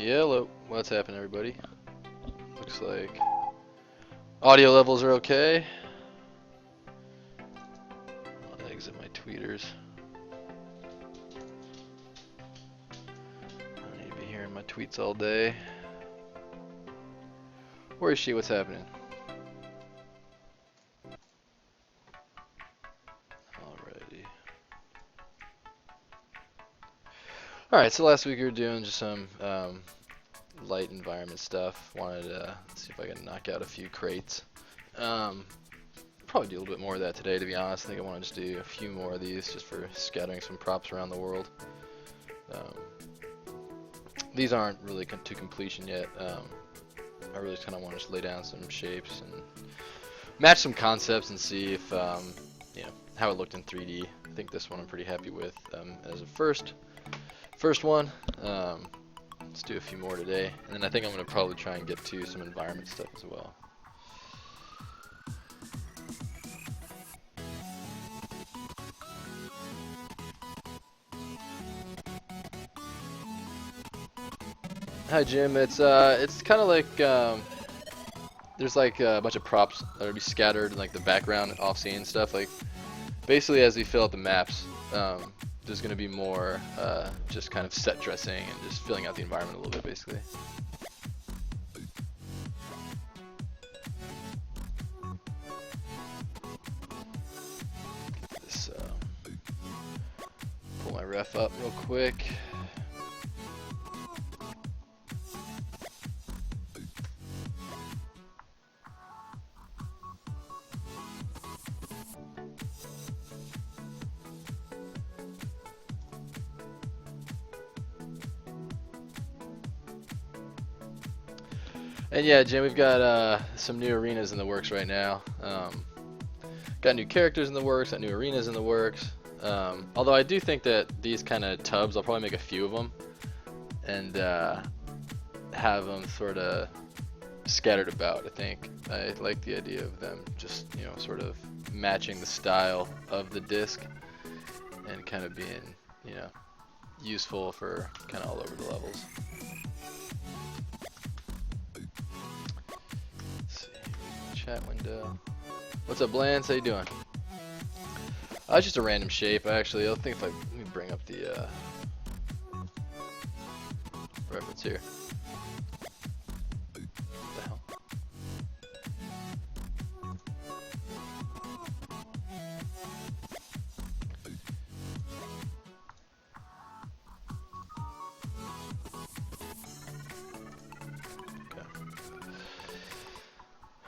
Hello, what's happening, everybody? Looks like audio levels are okay. I'll exit my tweeters. I need to be hearing my tweets all day. Where is she? What's happening? Alrighty. Alright, so last week we were doing just some light environment stuff. Wanted to see if I can knock out a few crates. Probably do a little bit more of that today, to be honest. I think I want to just do a few more of these just for scattering some props around the world. These aren't really to completion yet. I really just kind of want to just lay down some shapes and match some concepts and see if you know, how it looked in 3D. I think this one I'm pretty happy with as a first one. Let's do a few more today, and then I think I'm going to probably try and get to some environment stuff as well. Hi Jim, it's kind of like there's like a bunch of props that will be scattered in like the background and off scene and stuff. Like basically as we fill out the maps, there's going to be more just kind of set dressing and just filling out the environment a little bit basically. Get this, pull my ref up real quick. And yeah, Jim, we've got some new arenas in the works right now. Got new characters in the works, got new arenas in the works. Although I do think that these kind of tubs, I'll probably make a few of them and have them sort of scattered about. I think I like the idea of them just, you know, sort of matching the style of the disc and kind of being, you know, useful for kind of all over the levels. Chat window. What's up, Lance? How you doing? It's just a random shape. I think if let me bring up the reference here. What the hell?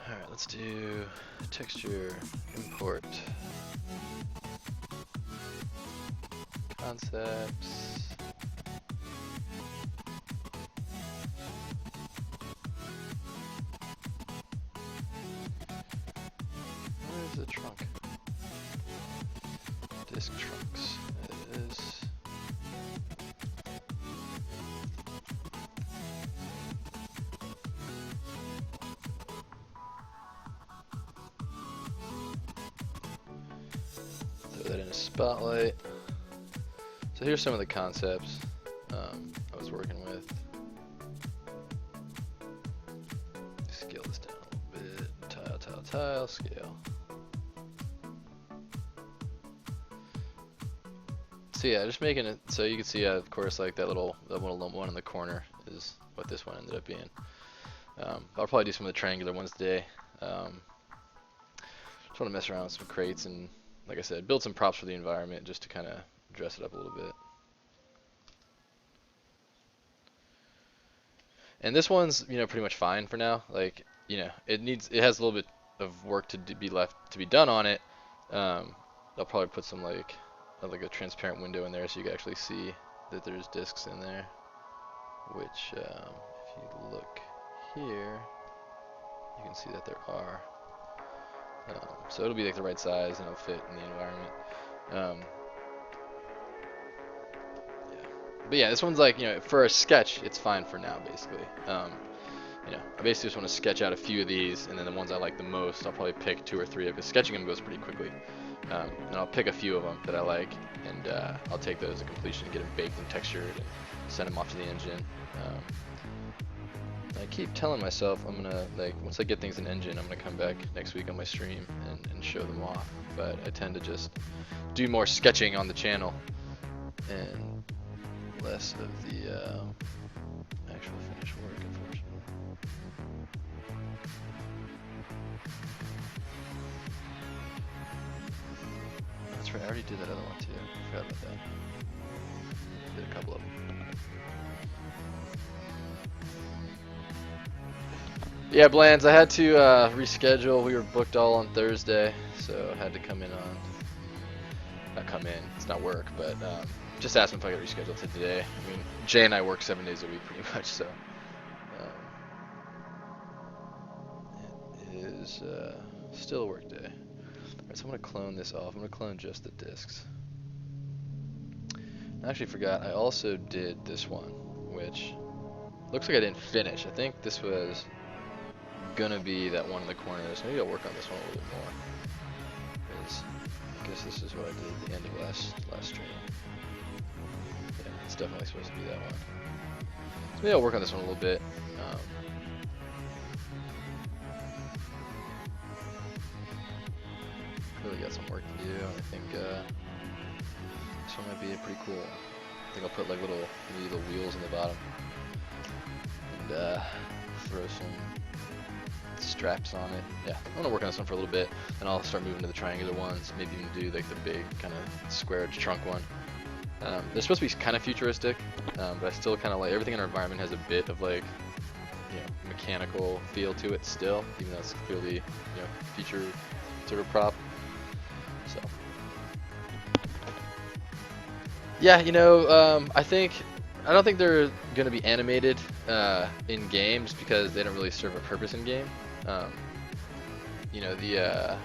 Alright, let's do texture, import, concepts, where's the trunk? Disk trunks, it is. That in a spotlight. So here's some of the concepts I was working with. Scale this down a little bit. Tile, scale. So yeah, just making it so you can see, of course, like that little one in the corner is what this one ended up being. I'll probably do some of the triangular ones today. Just want to mess around with some crates and, like I said, build some props for the environment just to kind of dress it up a little bit. And this one's, you know, pretty much fine for now. Like, you know, it has a little bit of work to be done on it. I'll probably put some like a transparent window in there so you can actually see that there's discs in there. Which, if you look here, you can see that there are. So it'll be like the right size and it'll fit in the environment. Yeah. But yeah, this one's like, you know, for a sketch, it's fine for now, basically. You know, I basically just want to sketch out a few of these, and then the ones I like the most, I'll probably pick 2 or 3 of, because sketching them goes pretty quickly. and I'll pick a few of them that I like, and I'll take those to completion, get them baked and textured, and send them off to the engine. I keep telling myself I'm gonna, like, once I get things in engine, I'm gonna come back next week on my stream and show them off. But I tend to just do more sketching on the channel and less of the actual finished work, unfortunately. That's right, I already did that other one too. I forgot about that. Did a couple of them. Yeah, Blands, I had to reschedule. We were booked all on Thursday, so I had to come in on, not come in, it's not work, but just asked him if I could reschedule to today. I mean, Jay and I work 7 days a week pretty much, so it is still a work day. Alright, so I'm going to clone this off. I'm going to clone just the discs. I actually forgot, I also did this one, which looks like I didn't finish. I think this was gonna be that one in the corners. Maybe I'll work on this one a little bit more. Because I guess this is what I did at the end of last stream. Yeah, it's definitely supposed to be that one. So maybe I'll work on this one a little bit. Really got some work to do. I think this one might be pretty cool. I think I'll put like little wheels on the bottom and throw some straps on it. Yeah, I'm gonna work on this one for a little bit, and I'll start moving to the triangular ones. Maybe even do like the big kind of square trunk one. They're supposed to be kind of futuristic, but I still kind of like everything in our environment has a bit of like, you know, mechanical feel to it still, even though it's clearly, you know, future sort of prop. So yeah, you know, I don't think they're gonna be animated in games because they don't really serve a purpose in game. You know, the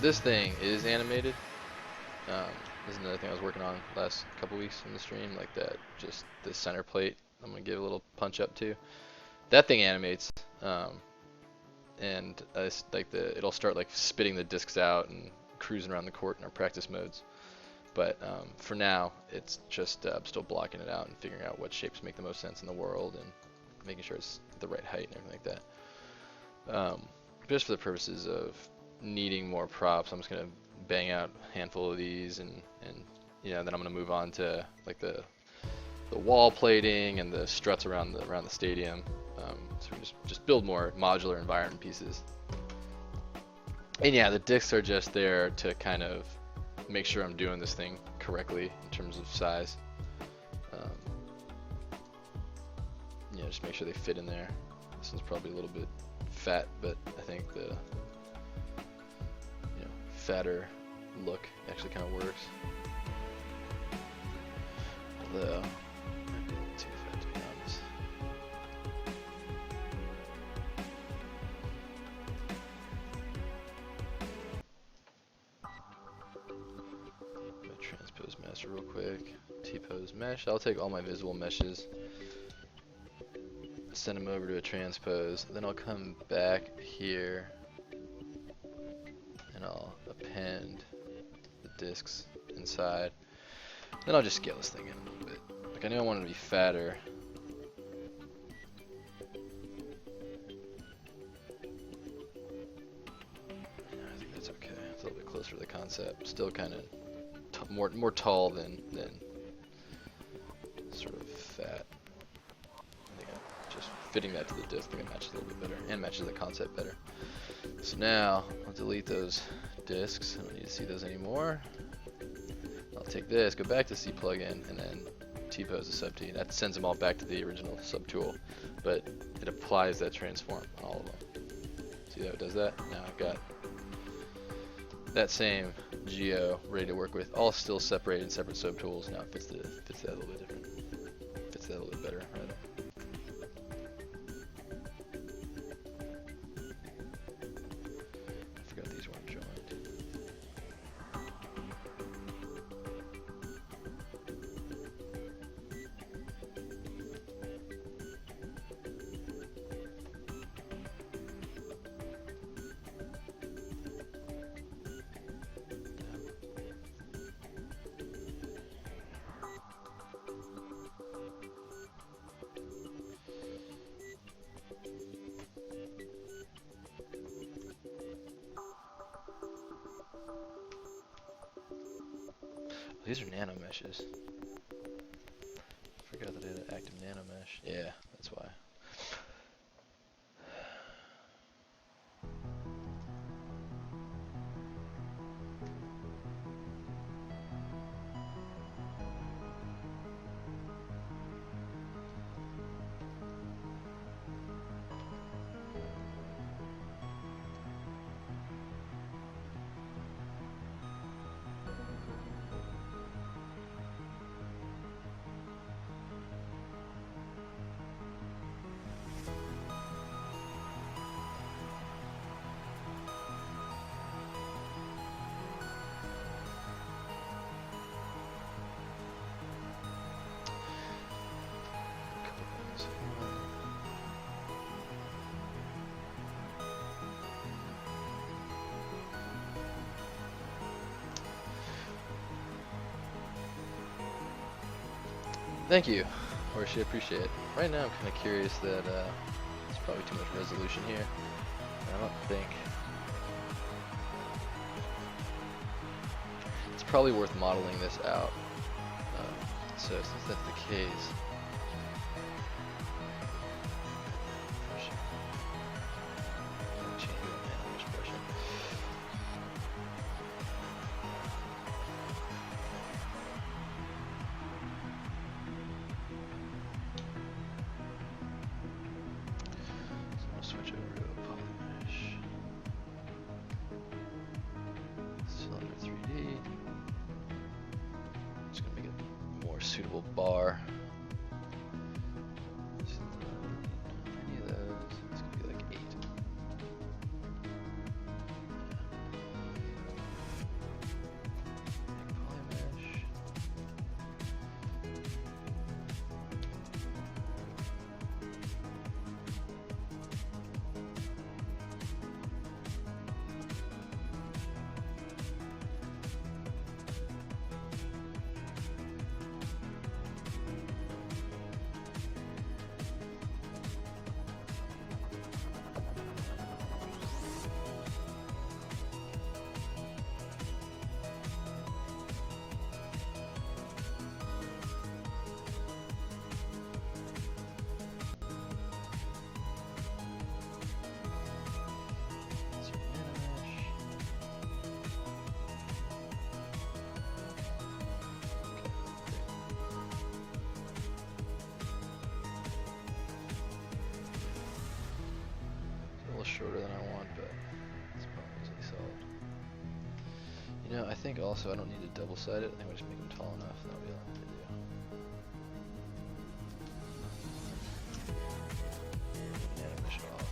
this thing is animated. This is another thing I was working on last couple weeks in the stream, like that, just the center plate. I'm gonna give a little punch up to. That thing animates, and like it'll start like spitting the discs out and cruising around the court in our practice modes. But for now, it's just still blocking it out and figuring out what shapes make the most sense in the world and making sure it's the right height and everything like that. Just for the purposes of needing more props, I'm just gonna bang out a handful of these, and you know, then I'm gonna move on to like the wall plating and the struts around the stadium. So we just build more modular environment pieces. And yeah, the discs are just there to kind of make sure I'm doing this thing correctly in terms of size. Yeah, just make sure they fit in there. This one's probably a little bit fat, but I think the, you know, fatter look actually kind of works. Although, might be a little too fat to be honest. Transpose master real quick. T-pose mesh. I'll take all my visible meshes, send them over to a transpose, then I'll come back here and I'll append the discs inside. Then I'll just scale this thing in a little bit. Like, I know I want it to be fatter. I think that's okay. It's a little bit closer to the concept. Still kind of more tall than sort of fat. I think I'm just fitting that to the disc. I think it matches a little bit better and matches the concept better. So now I'll delete those discs. I don't need to see those anymore. I'll take this, go back to C plugin, and then T-pose the sub T. That sends them all back to the original sub tool, but it applies that transform on all of them. See how it does that? Now I've got that same geo ready to work with, all still separated in separate sub tools. Now it fits that a little bit different. Fits that a little bit better, rather. I forgot these weren't joined. these are nano meshes. Forgot that I had an active nano mesh. Yeah, that's why. Thank you, Horsey, appreciate it. Right now I'm kind of curious that there's probably too much resolution here. I don't think it's probably worth modeling this out. So since that's the case, change the nano expression. Switch over to a polymesh. Cylinder 3D. Just gonna make it a more suitable bar. Any of those, it's gonna be like 8. Make polymesh. Shorter than I want, but it's probably easily solved. You know, I think also I don't need to double side it. I think we'll just make them tall enough. That'll be all I have to do. Nano mesh off.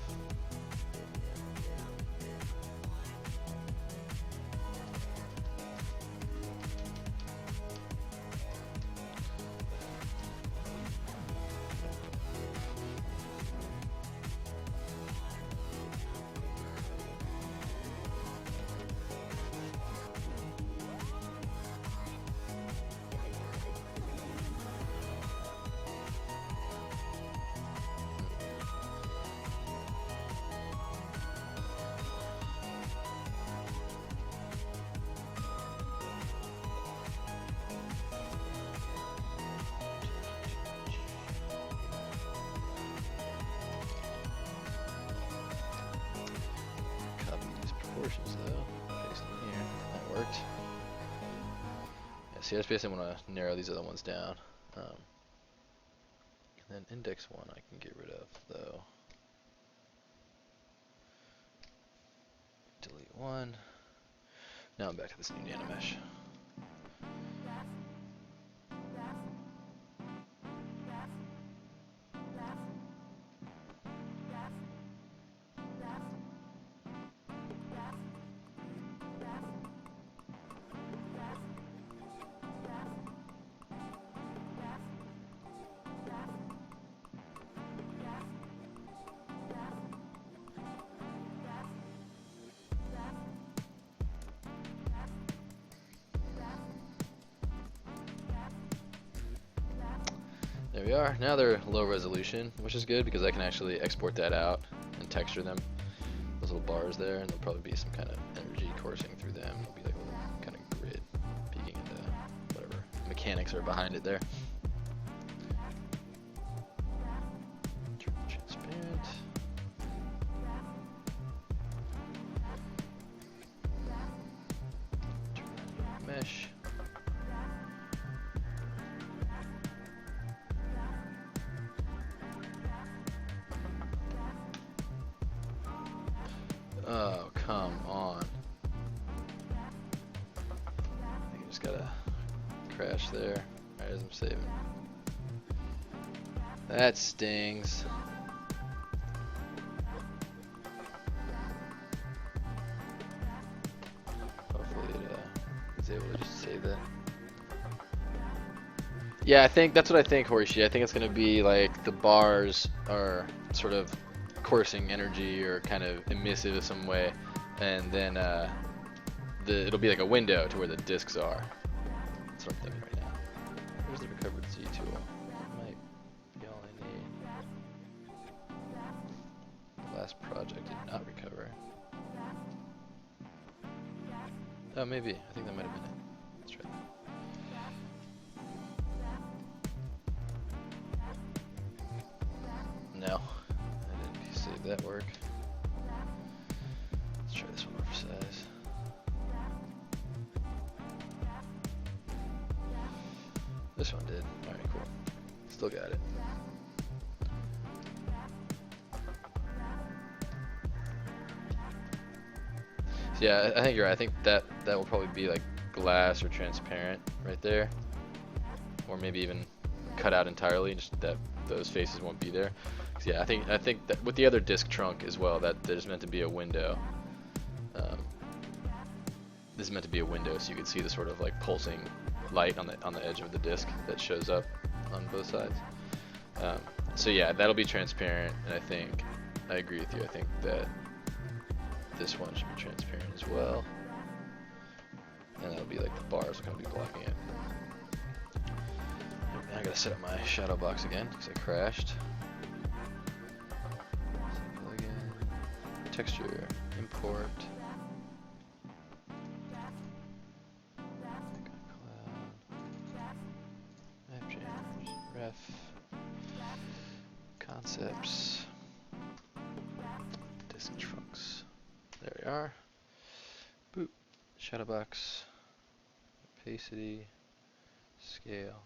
Proportions though, paste them here. That worked. Yeah, see, I just basically want to narrow these other ones down. And then index 1 I can get rid of though. Delete 1. Now I'm back to this new nano mesh. There we are. Now they're low resolution, which is good because I can actually export that out and texture them. Those little bars there, and there'll probably be some kind of energy coursing through them. It'll be like a little kind of grid peeking into whatever. mechanics are behind it there. Transparent. Mesh. Oh, come on. I think I just gotta crash there. Alright, as I'm saving. That stings. Hopefully it is able to just save that. Yeah, I think that's what I think, Horsey. I think it's gonna be like the bars are sort of coursing energy or kind of emissive in some way, and then it'll be like a window to where the discs are. That's what I'm thinking right now. Where's the recovered Z tool? That might be all I need. The last project did not recover. Oh, maybe. I think that might have been it. Let's try that. No, I didn't save that work. Let's try this one more for size. This one did. Alright, cool. Still got it. So yeah, I think you're right. I think that will probably be like glass or transparent right there. Or maybe even cut out entirely, just that those faces won't be there. Yeah, I think that with the other disc trunk as well, that there's meant to be a window. This is meant to be a window, so you can see the sort of like pulsing light on the edge of the disc that shows up on both sides. So yeah, that'll be transparent, and I think I agree with you. I think that this one should be transparent as well, and that'll be like the bars are gonna be blocking it. Now I gotta set up my shadow box again because I crashed. Texture, import. Map changers, ref, concepts, disk trunks. There we are. Boop. Shadow box, opacity, scale.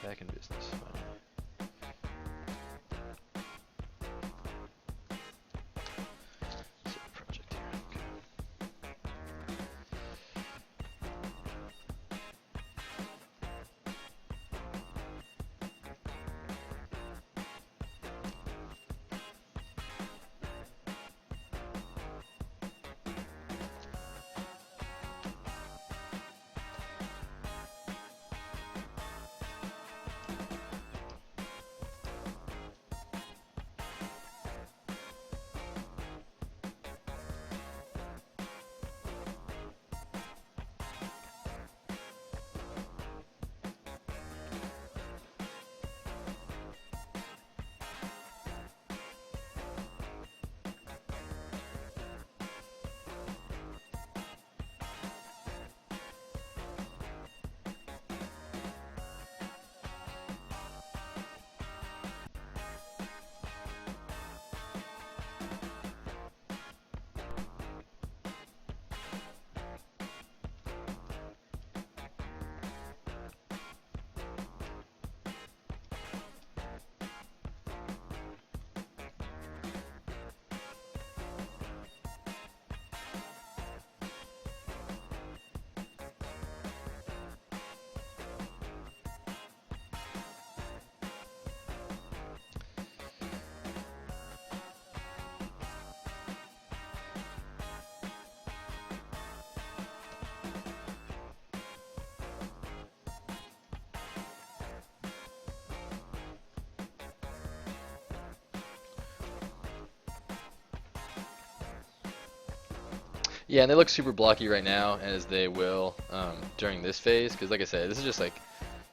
Back in business. Finally. Yeah, and they look super blocky right now, as they will during this phase, because like I said, this is just like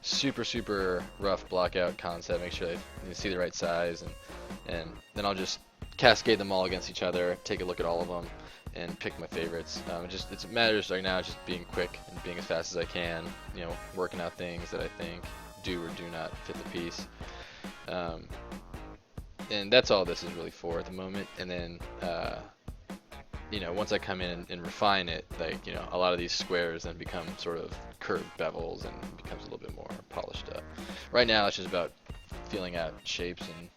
super rough blockout concept. Make sure that you see the right size, and then I'll just cascade them all against each other, take a look at all of them, and pick my favorites. It matters right now just being quick and being as fast as I can, you know, working out things that I think do or do not fit the piece. And that's all this is really for at the moment. And then, you know, once I come in and refine it, like, you know, a lot of these squares then become sort of curved bevels and becomes a little bit more polished up. Right now it's just about feeling out shapes and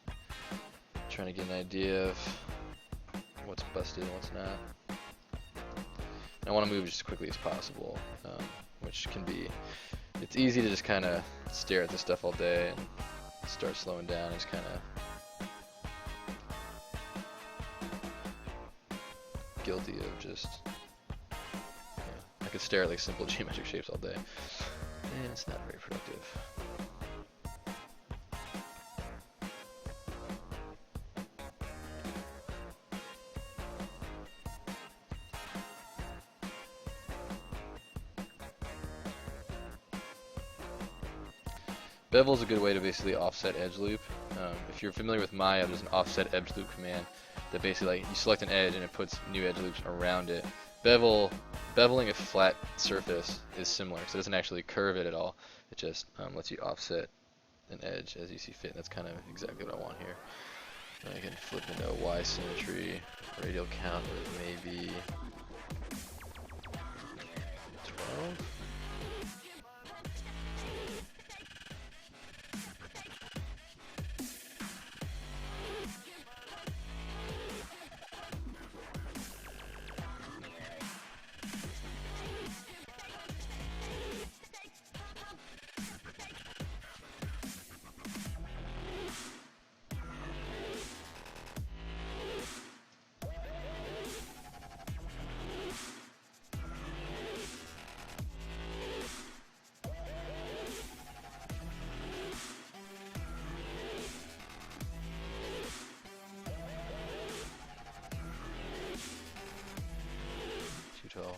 trying to get an idea of what's busted and what's not. And I want to move just as quickly as possible, which can be, it's easy to just kind of stare at this stuff all day and start slowing down and just kind of guilty of just, I could stare at like simple geometric shapes all day, and it's not very productive. Bevel is a good way to basically offset edge loop. If you're familiar with Maya, there's an offset edge loop command that basically, like, you select an edge and it puts new edge loops around it. Beveling a flat surface is similar, so it doesn't actually curve it at all. It just lets you offset an edge as you see fit, and that's kind of exactly what I want here. I can flip into Y symmetry, radial count with maybe 12. Tall.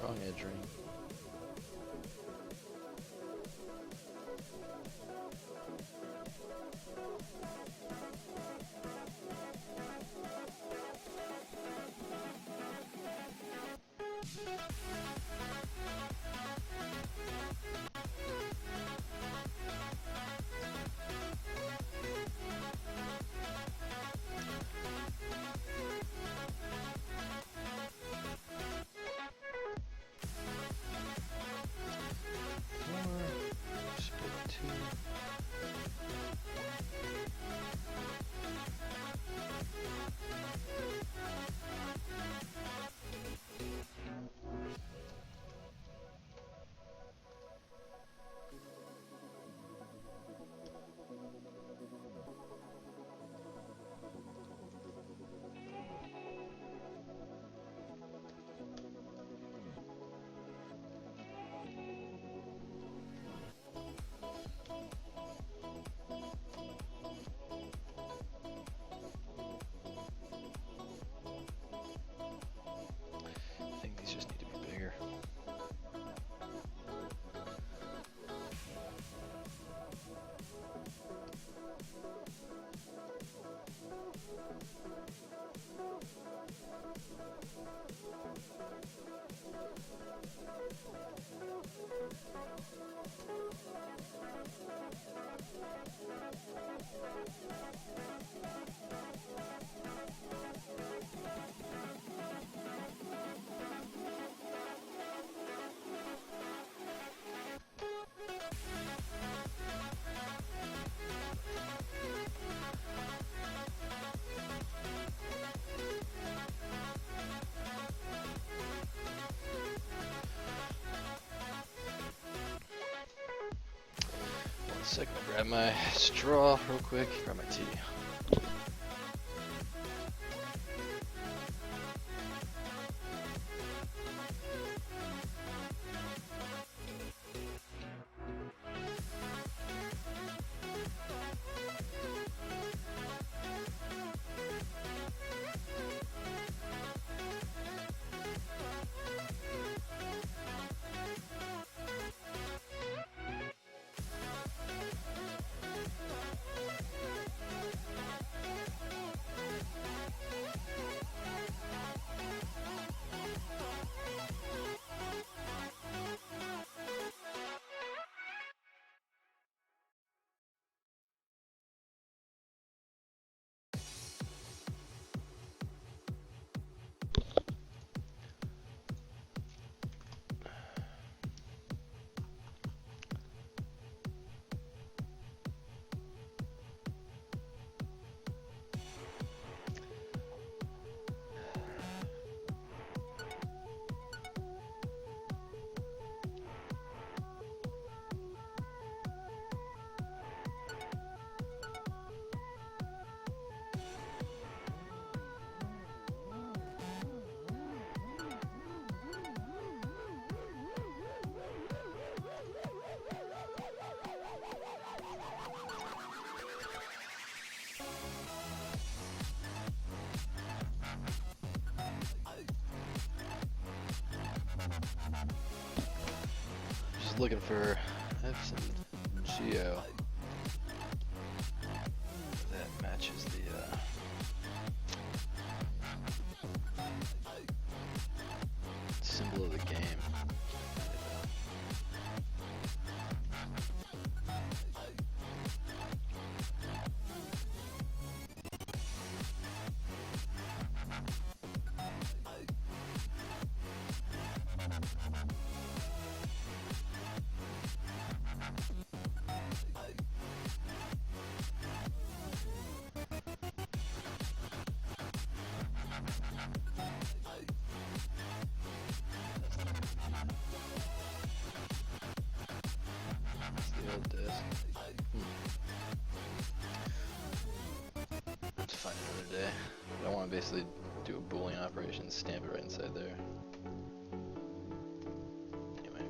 Wrong edge ring. second to grab my straw real quick, grab my tea. Just looking for F's and Geo that matches the symbol of the game. Let's find another day. I want to basically do a Boolean operation, stamp it right inside there. Anyway.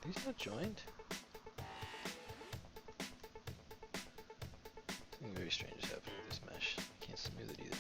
These not joined? Something very strange is happening with this mesh. I can't smooth it either.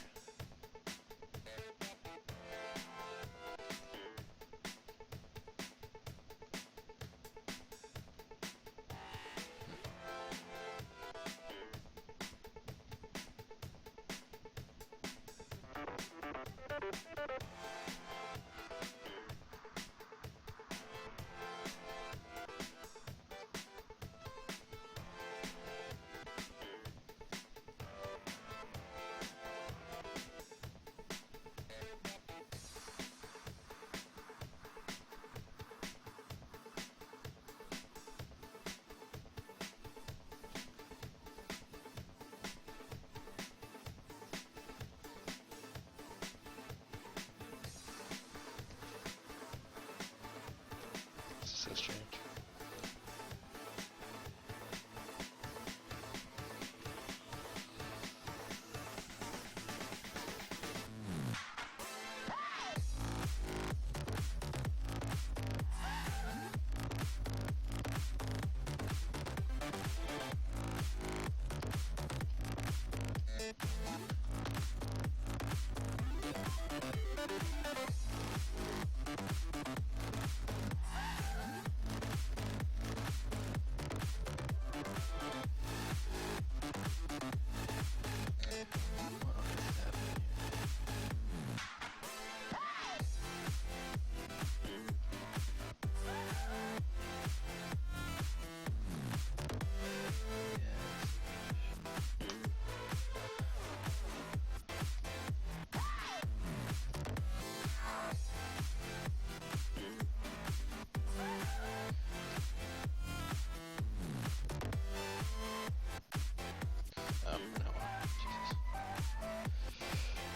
So strange.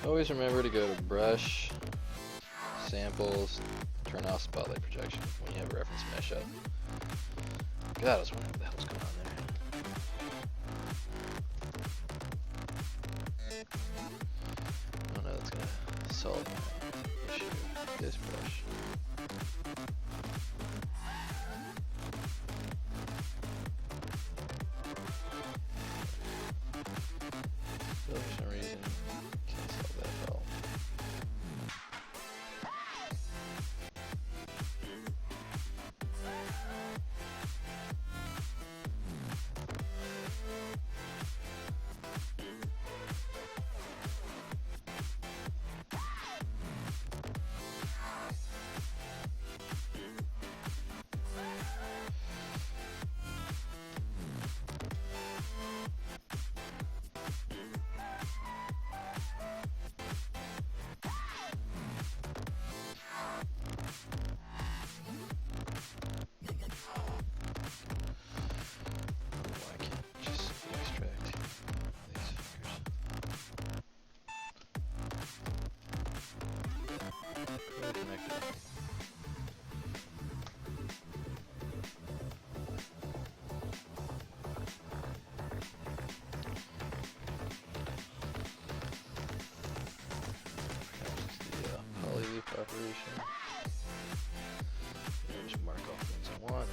Always remember to go to Brush, Samples, turn off Spotlight Projection when you have a reference mesh up. God, I was wondering what the hell's going on there. Oh no, that's gonna solve my issue with this brush. Still, for some reason, can't solve that at all. Operation. And just mark off things I want.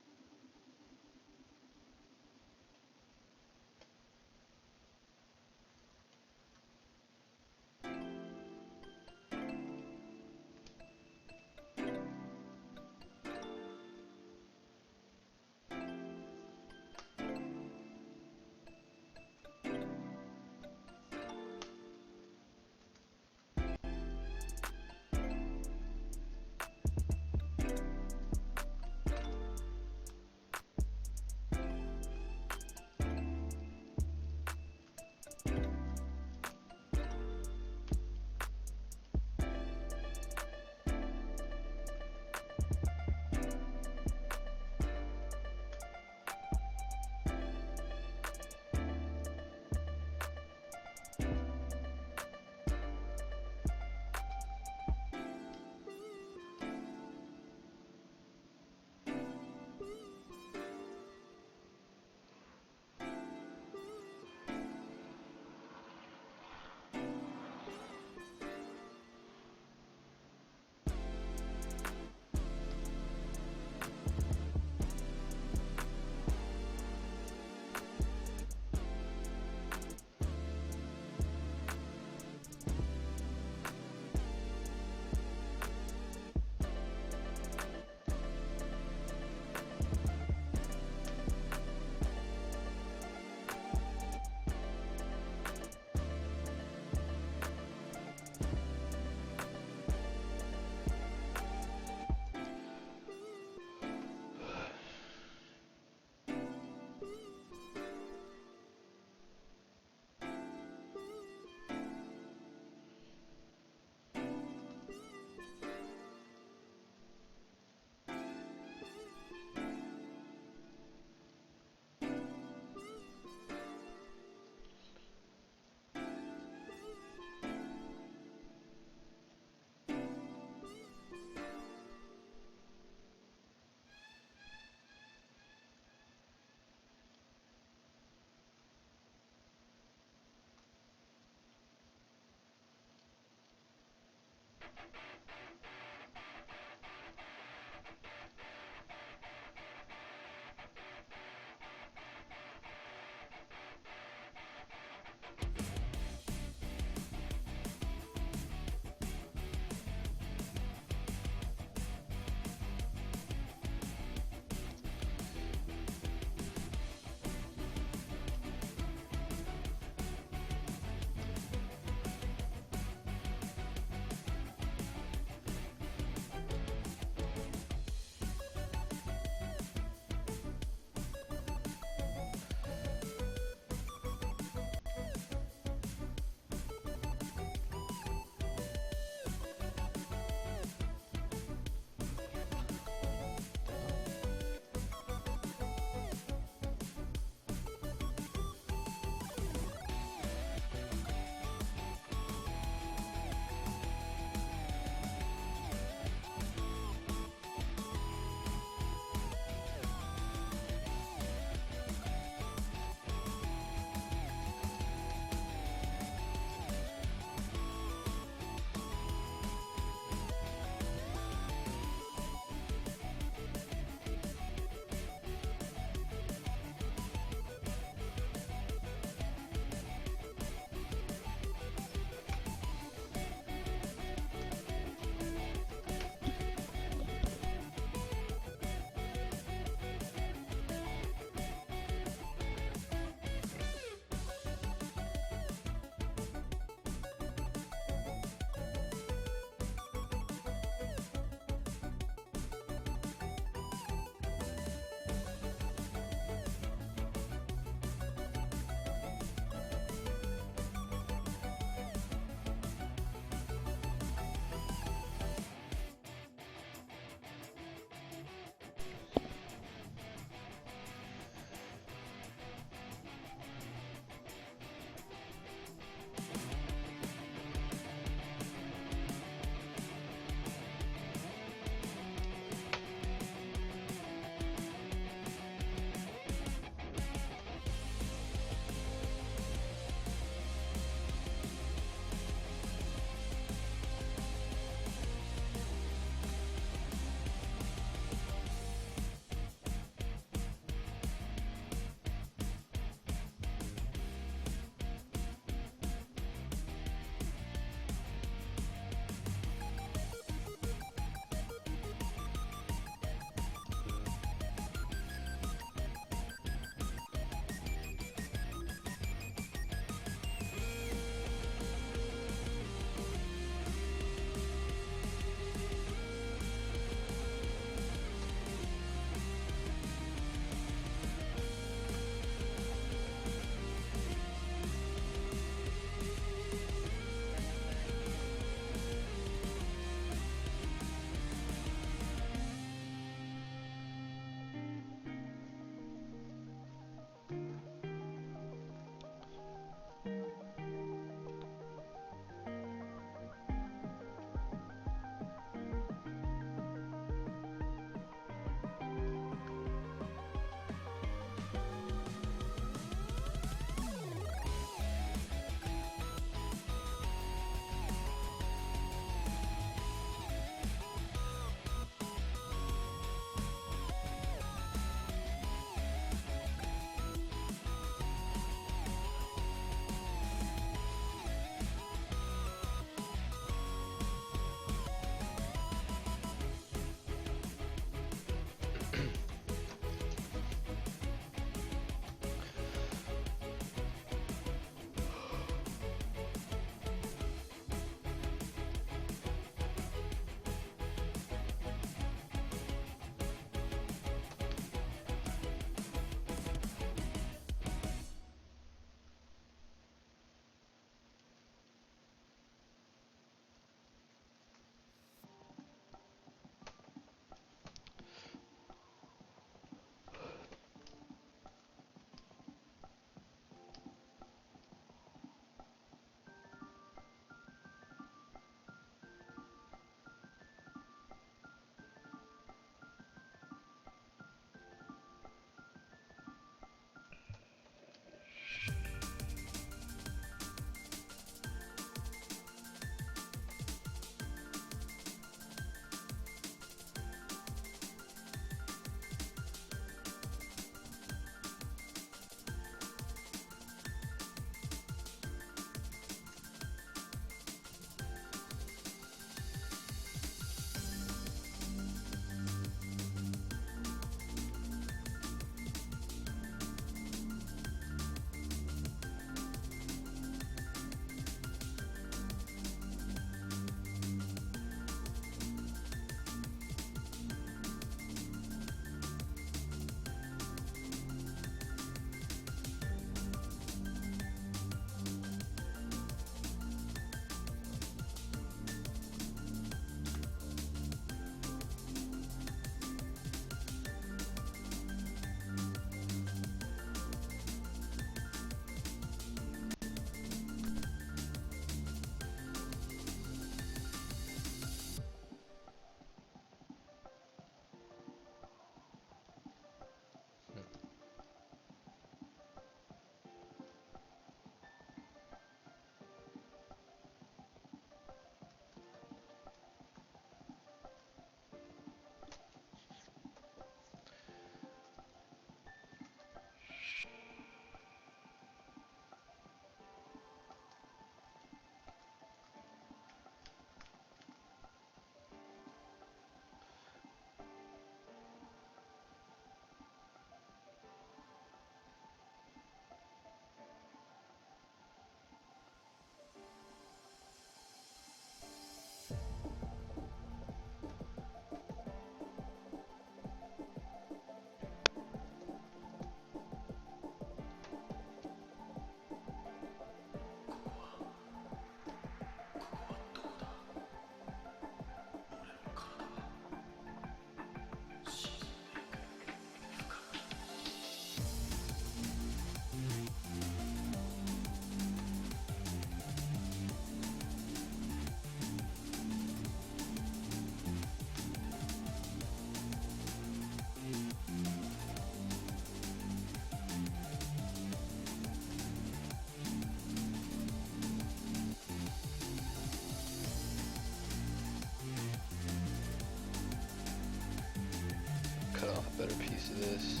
a better piece of this.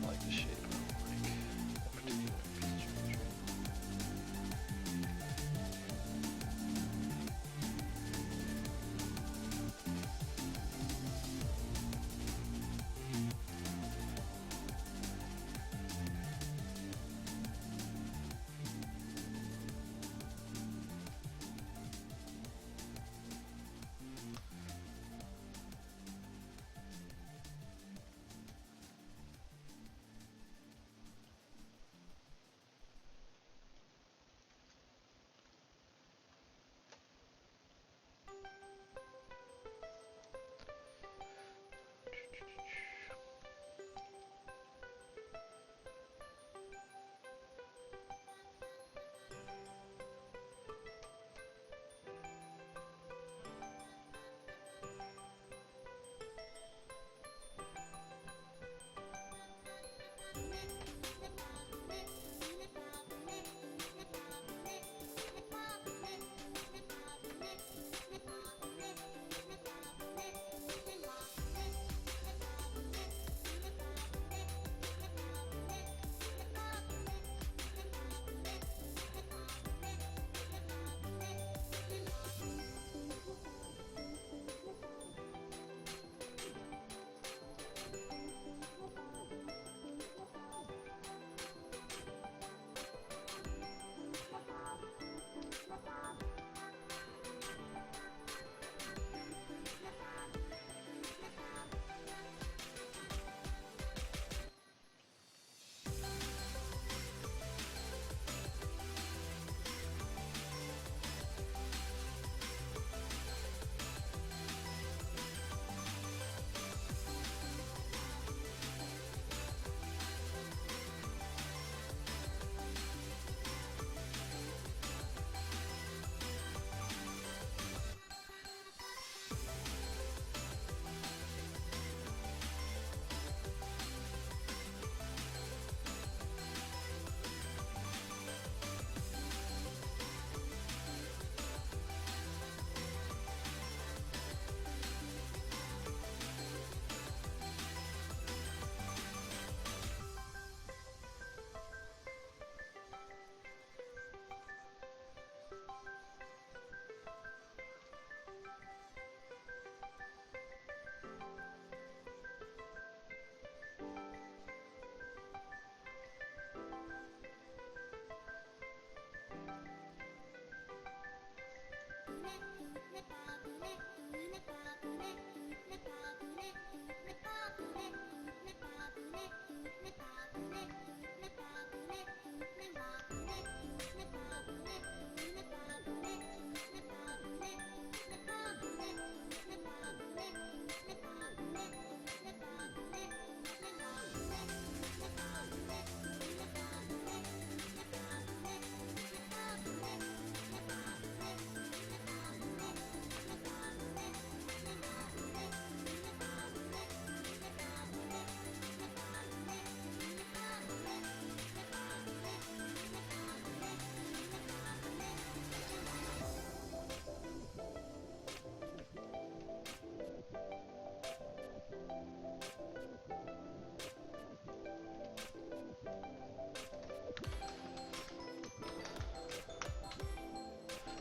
I like the shape. I don't like that particular piece of geometry.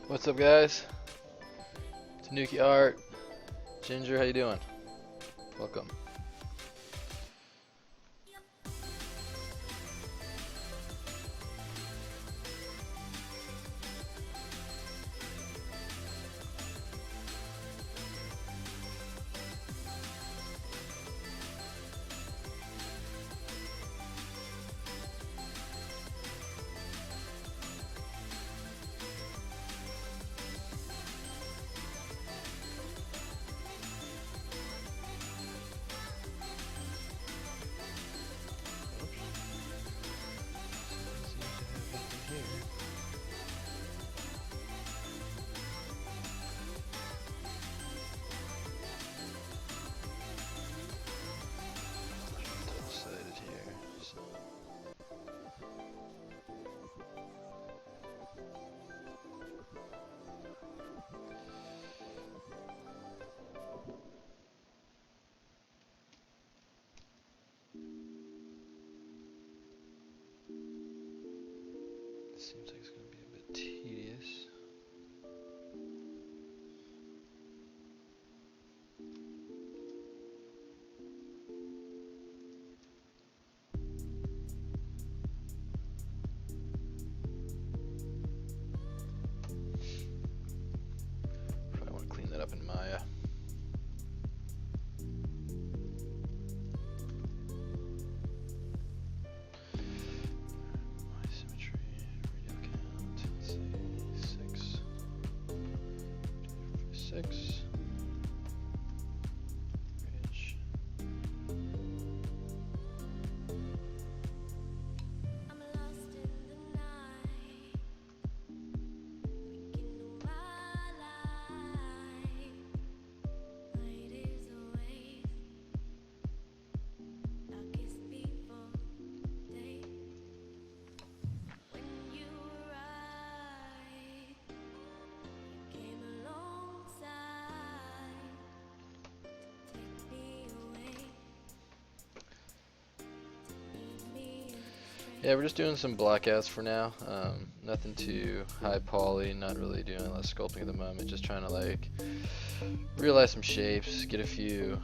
What's up, guys? Tanuki Art, Ginger, how you doing? Welcome. 6. Bridge. Yeah, we're just doing some blockouts for now. Nothing too high poly, not really doing a lot of sculpting at the moment. Just trying to like realize some shapes, get a few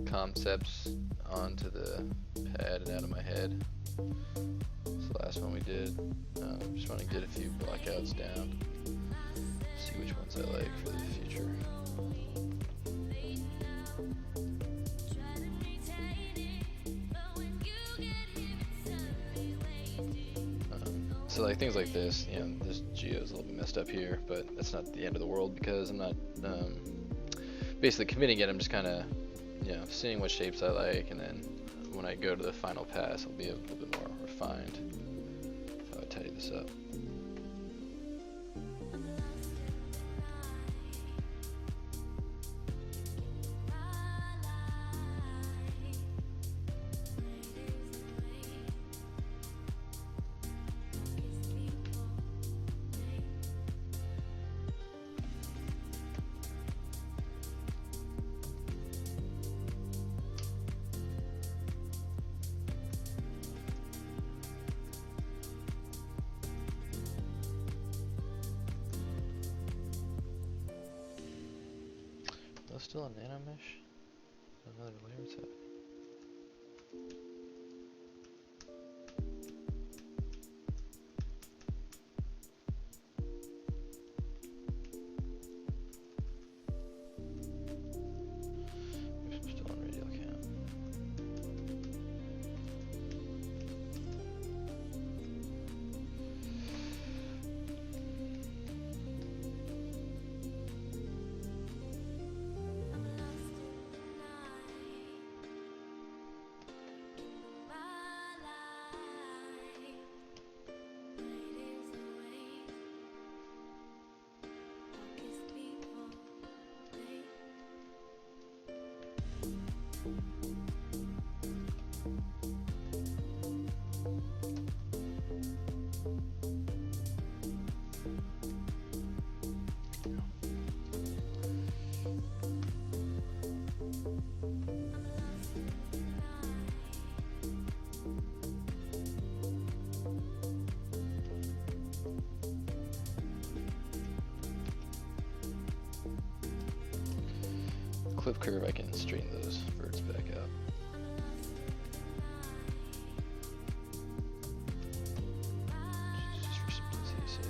concepts onto the pad and out of my head. That's the last one we did. Just want to get a few blockouts down, see which ones I like for the future. So like things like this, you know, this geo's a little bit messed up here, but that's not the end of the world because I'm not basically committing it. I'm just kind of, you know, seeing what shapes I like, and then when I go to the final pass, I'll be a little bit more refined how I tidy this up. Still a nano mesh? Another layer, what's that? Still on radial cam. Clip curve, I can straighten those verts back out. Just for simplicity's sake.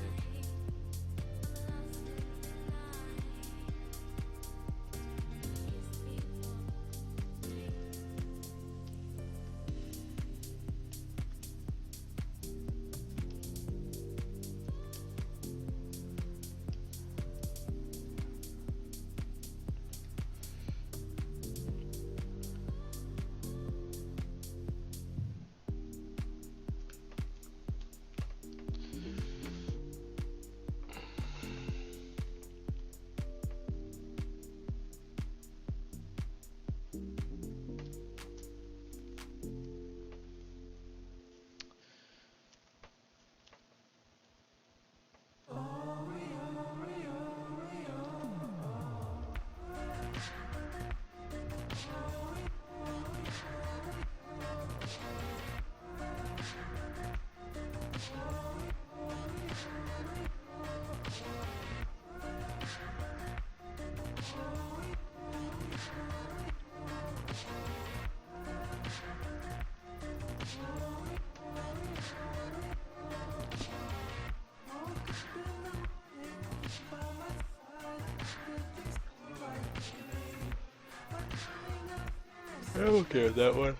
I'm okay with that one.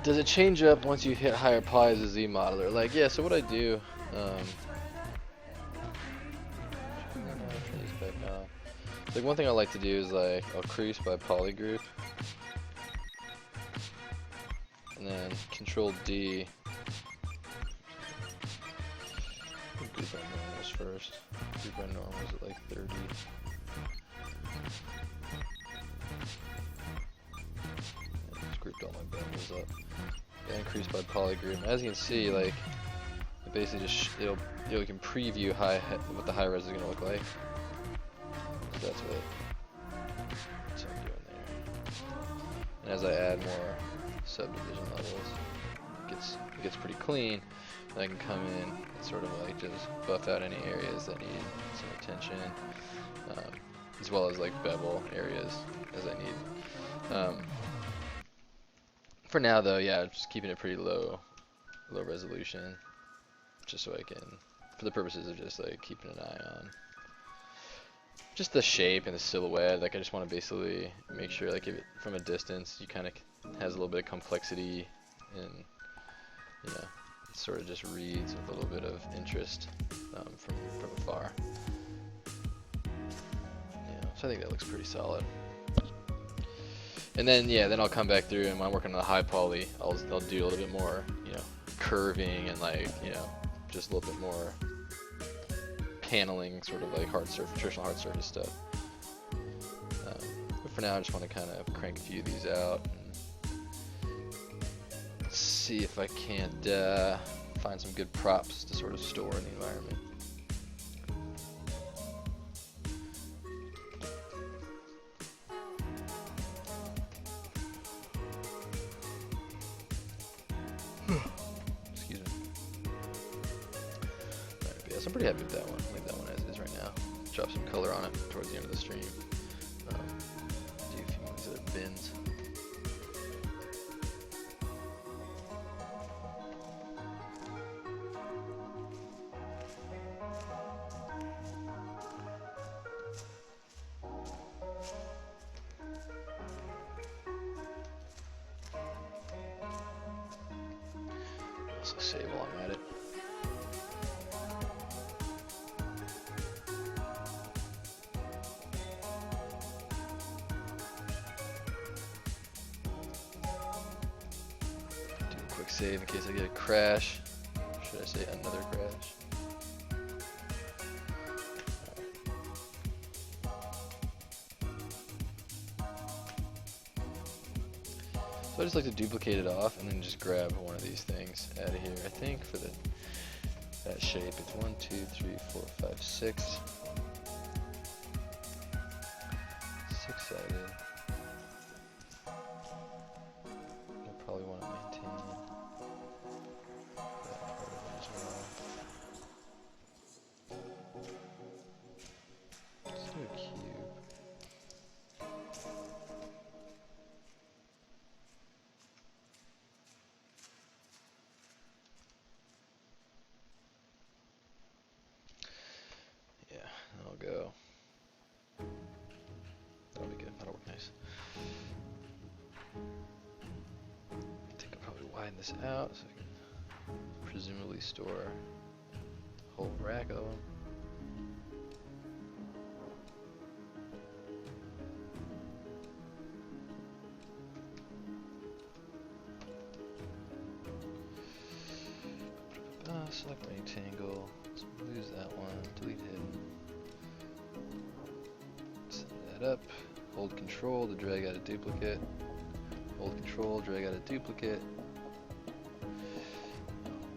Does it change up once you hit higher poly as a Z modeler? Like, yeah, so what I do, turn this back on. Like, one thing I like to do is, like, I'll crease by poly group, and then Control D. Group by normals first. Group by normals at like 30. Just grouped all my bevels up. Then increase by poly group. As you can see, like, it basically just you can preview what the high res is gonna look like. So that's what I'm doing there. And as I add more subdivision levels, it gets pretty clean. And I can come in and sort of like just buff out any areas that need some attention, as well as like bevel areas as I need. For now though, yeah, just keeping it pretty low resolution, just so I can, for the purposes of just like keeping an eye on just the shape and the silhouette. Like, I just want to basically make sure, like, if it, from a distance, you kind of has a little bit of complexity, and you know, it sort of just reads with a little bit of interest from afar. Yeah, so I think that looks pretty solid. And then then I'll come back through, and when I'm working on the high poly, I'll do a little bit more, you know, curving and, like, you know, just a little bit more paneling, sort of like traditional hard surface stuff. But for now, I just want to kind of crank a few of these out and see if I can't find some good props to sort of store in the environment. Excuse me. Alright, yes, I'm pretty happy with that one. Leave that one as is right now. Drop some color on it towards the end of the stream. Do a few of these other bins. Also save while I'm at it. Do a quick save in case I get a crash. Should I say another crash? So I just like to duplicate it off and then just grab one of these things out of here. I think for that shape, it's 1, 2, 3, 4, 5, 6. 6-sided. I'll probably want to maintain that part of it as well. Let's do a cube. That'll go. That'll be good. That'll work nice. I think I'll probably widen this out so I can presumably store a whole rack of them. Select rectangle. Let's lose that one. Delete hidden. Set that up. Hold Control to drag out a duplicate. Hold Control, drag out a duplicate.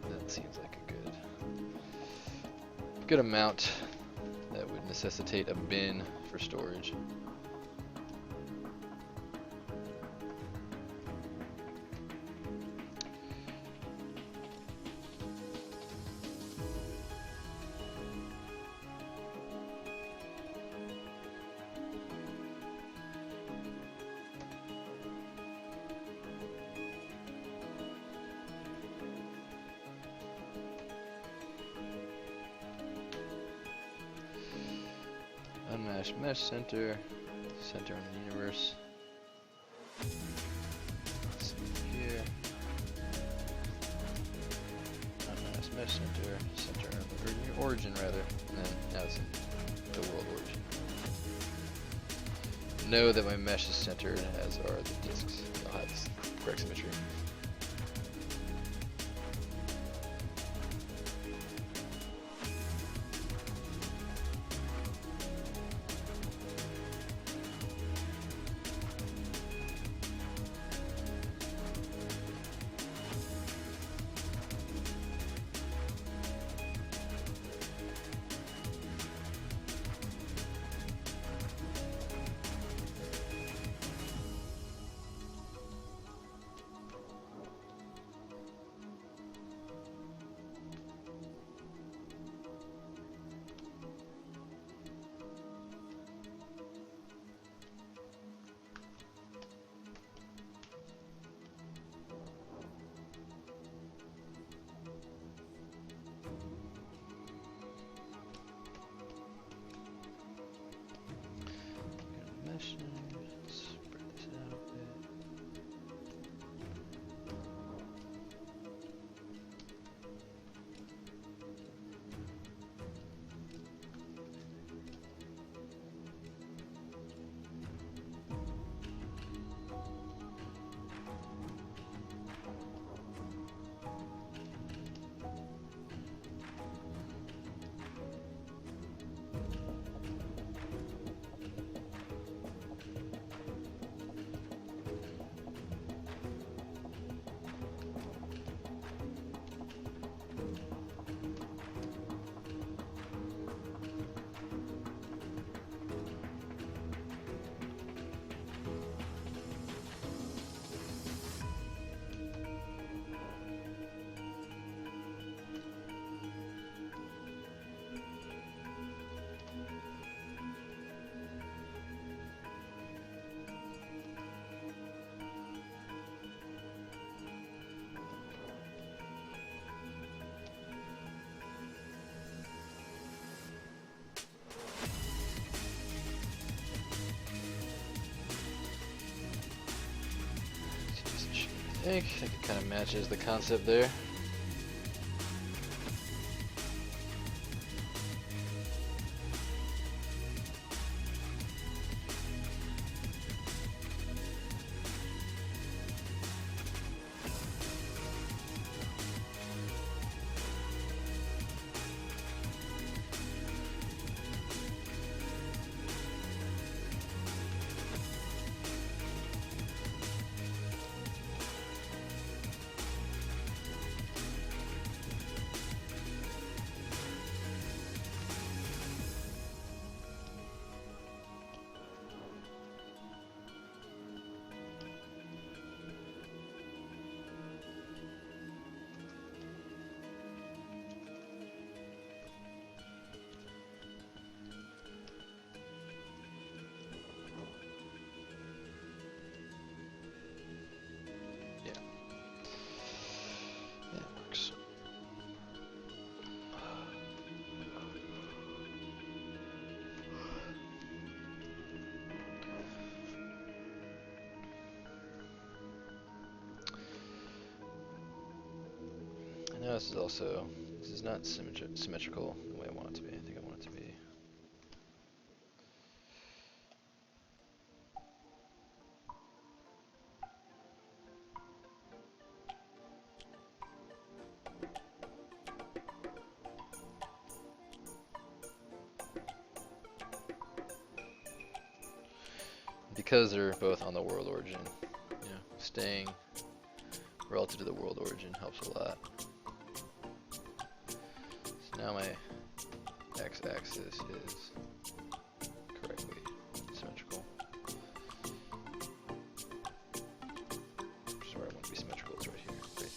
That seems like a good amount that would necessitate a bin for storage. Mesh, mesh center, center on the universe. Let's see here. Mesh center, center on the origin rather, and then now it's in the world origin. Know that my mesh is centered, as are the disks. I'll have this correct symmetry. Spread this out a bit. I think it kind of matches the concept there. Now this is not symmetrical the way I want it to be. I think I want it to be. Because they're both on the world origin, you know, staying relative to the world origin helps a lot. So now my x-axis is correctly symmetrical. Which is where I want to be symmetrical, it's right here. Great.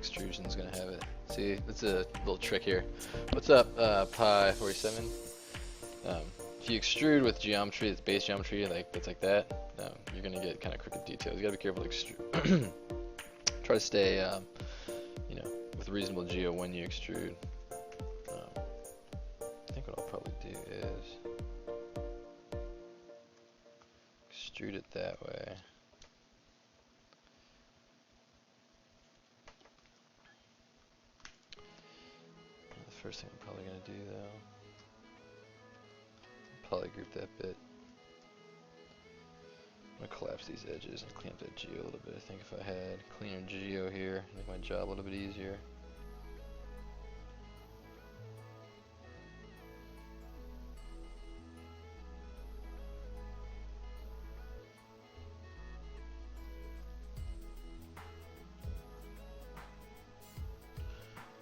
extrusion is going to have it. See, that's a little trick here. What's up, Pi 47? If you extrude with geometry, it's base geometry, that's like that, you're going to get kind of crooked details. You got to be careful to extrude. Try to stay, you know, with reasonable geo when you extrude. I think what I'll probably do is extrude it that way. The first thing I'm probably going to do though, probably group that bit. I'm going to collapse these edges and clean up that geo a little bit. I think if I had cleaner geo here, make my job a little bit easier.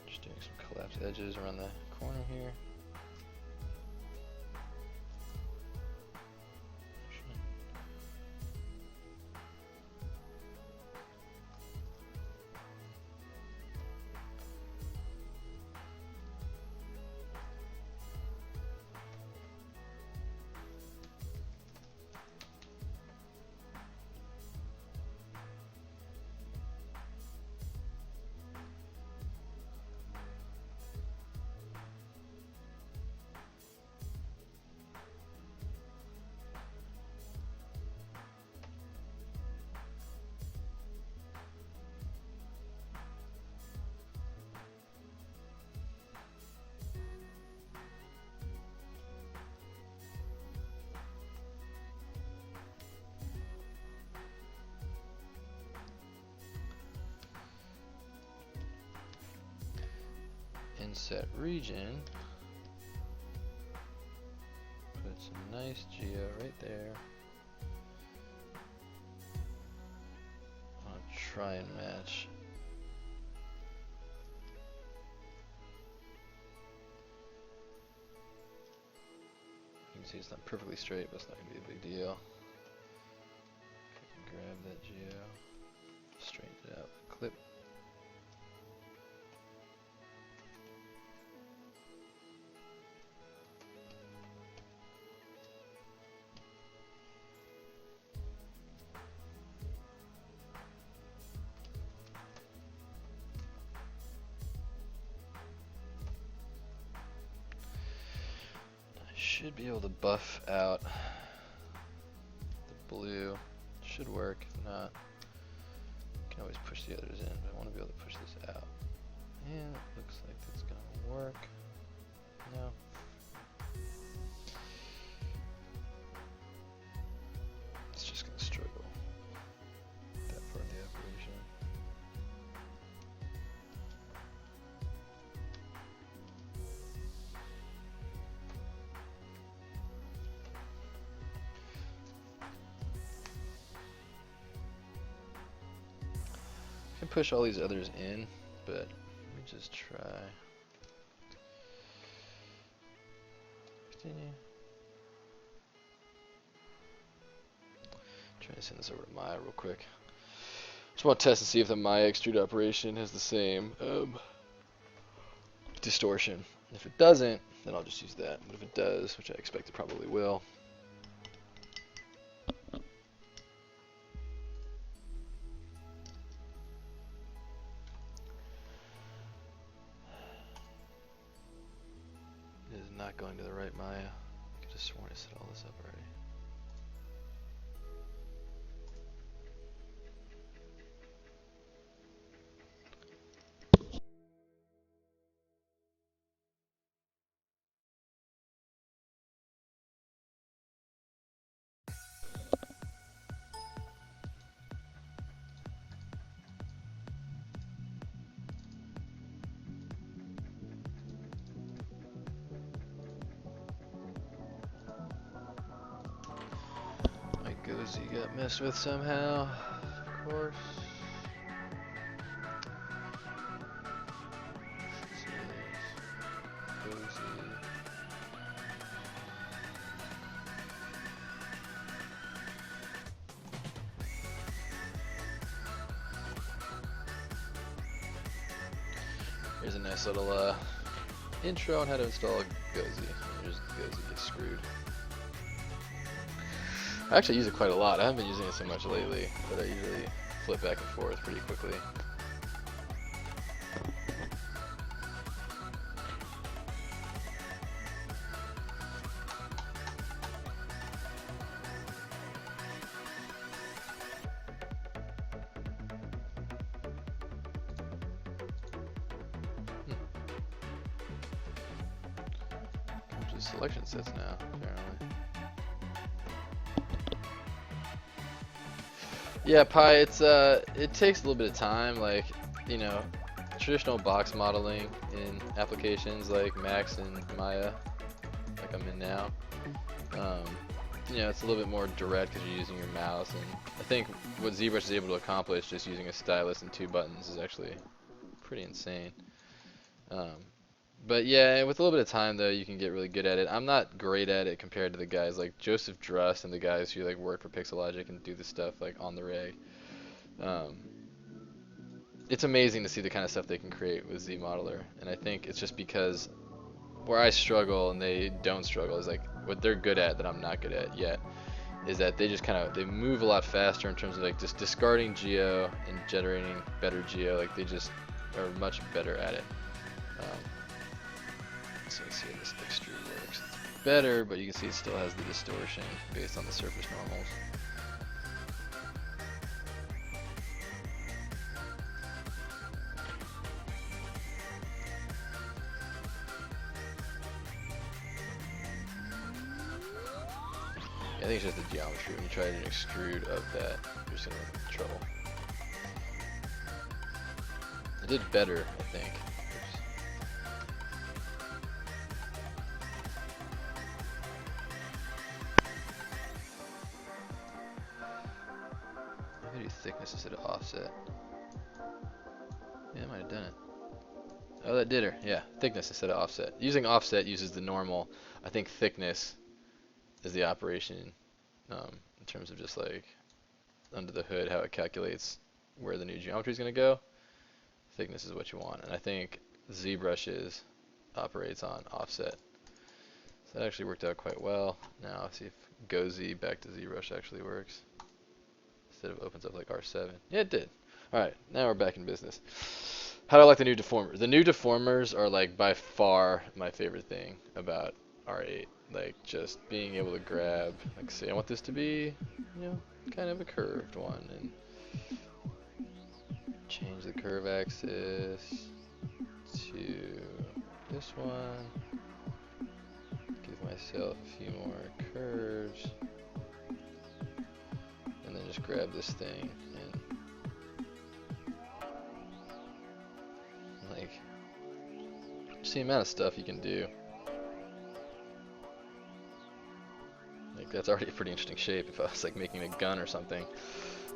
Just doing some collapsed edges around the corner here. Inset region, put some nice geo right there. I'll try and match. You can see it's not perfectly straight, but it's not going to be a big deal. Grab that geo, straighten it out, clip. Should be able to buff out the blue. Should work. If not, you can always push the others in, but I want to be able to push this out. And it looks like that's gonna work. No. It's just gonna struggle with that part of the operation. I can push all these others in, but let me just try. Continue. Trying to send this over to Maya real quick. Just want to test and see if the Maya extrude operation has the same distortion. If it doesn't, then I'll just use that. But if it does, which I expect it probably will, not going to the right Maya. I could have sworn I set all this up already. Gozy got messed with somehow, of course. Here's a nice little intro on how to install Gozy. Here's Gozy gets screwed. I actually use it quite a lot. I haven't been using it so much lately, but I usually flip back and forth pretty quickly. Selection sets now, apparently. Yeah, Pi, it's it takes a little bit of time, like, you know, traditional box modeling in applications like Max and Maya, like I'm in now. You know, it's a little bit more direct because you're using your mouse, and I think what ZBrush is able to accomplish just using a stylus and 2 buttons is actually pretty insane. But yeah, with a little bit of time though, you can get really good at it. I'm not great at it compared to the guys like Joseph Drust and the guys who like work for Pixelogic and do the stuff like on the rig. It's amazing to see the kind of stuff they can create with ZModeler, and I think it's just because where I struggle and they don't struggle is like what they're good at that I'm not good at yet is that they just they move a lot faster in terms of like just discarding geo and generating better geo. Like they just are much better at it. So let's see how this extrude works. It's better, but you can see it still has the distortion based on the surface normals. I think it's just the geometry. When you try to extrude of that, you're just gonna have trouble. I did better, I think. Maybe do thickness instead of offset. Yeah, I might have done it. Oh, that did her. Yeah, thickness instead of offset. Using offset uses the normal. I think thickness is the operation in terms of just like under the hood how it calculates where the new geometry is going to go. Thickness is what you want, and I think ZBrush operates on offset. So that actually worked out quite well. Now let's see if GoZ back to ZBrush actually works instead of opens up like R7. Yeah, it did. All right, now we're back in business. How do I like the new deformers? The new deformers are like by far my favorite thing about R8. Like just being able to grab, like say I want this to be, you know, kind of a curved one, and change the curve axis to this one. Give myself a few more curves, and then just grab this thing and like just the amount of stuff you can do. Like that's already a pretty interesting shape. If I was like making a gun or something,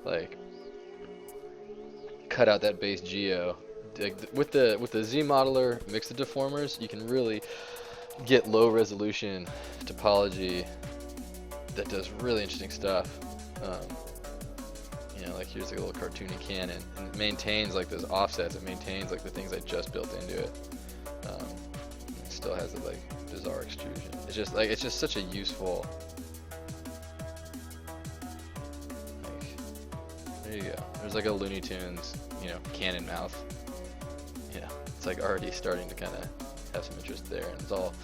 like cut out that base geo. Like with the ZModeler mix of deformers, you can really get low resolution topology that does really interesting stuff. You know, like here's like a little cartoony cannon, and it maintains like those offsets. It maintains like the things I just built into it. It still has the like bizarre extrusion. It's just such a useful. There you go. There's like a Looney Tunes, you know, cannon mouth. Yeah, it's like already starting to kind of have some interest there, and it's all,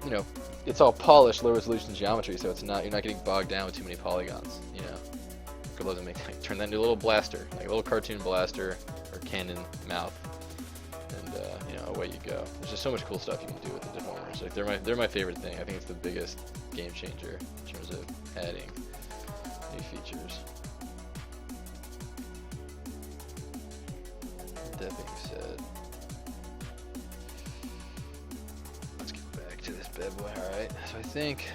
you know, it's all polished, low resolution geometry, so you're not getting bogged down with too many polygons. You know, Good Love like, turn that into a little blaster, like a little cartoon blaster or cannon mouth, and you know, away you go. There's just so much cool stuff you can do with the deformers. Like they're my favorite thing. I think it's the biggest game changer in terms of adding new features. That being said, let's get back to this bad boy. Alright, so I think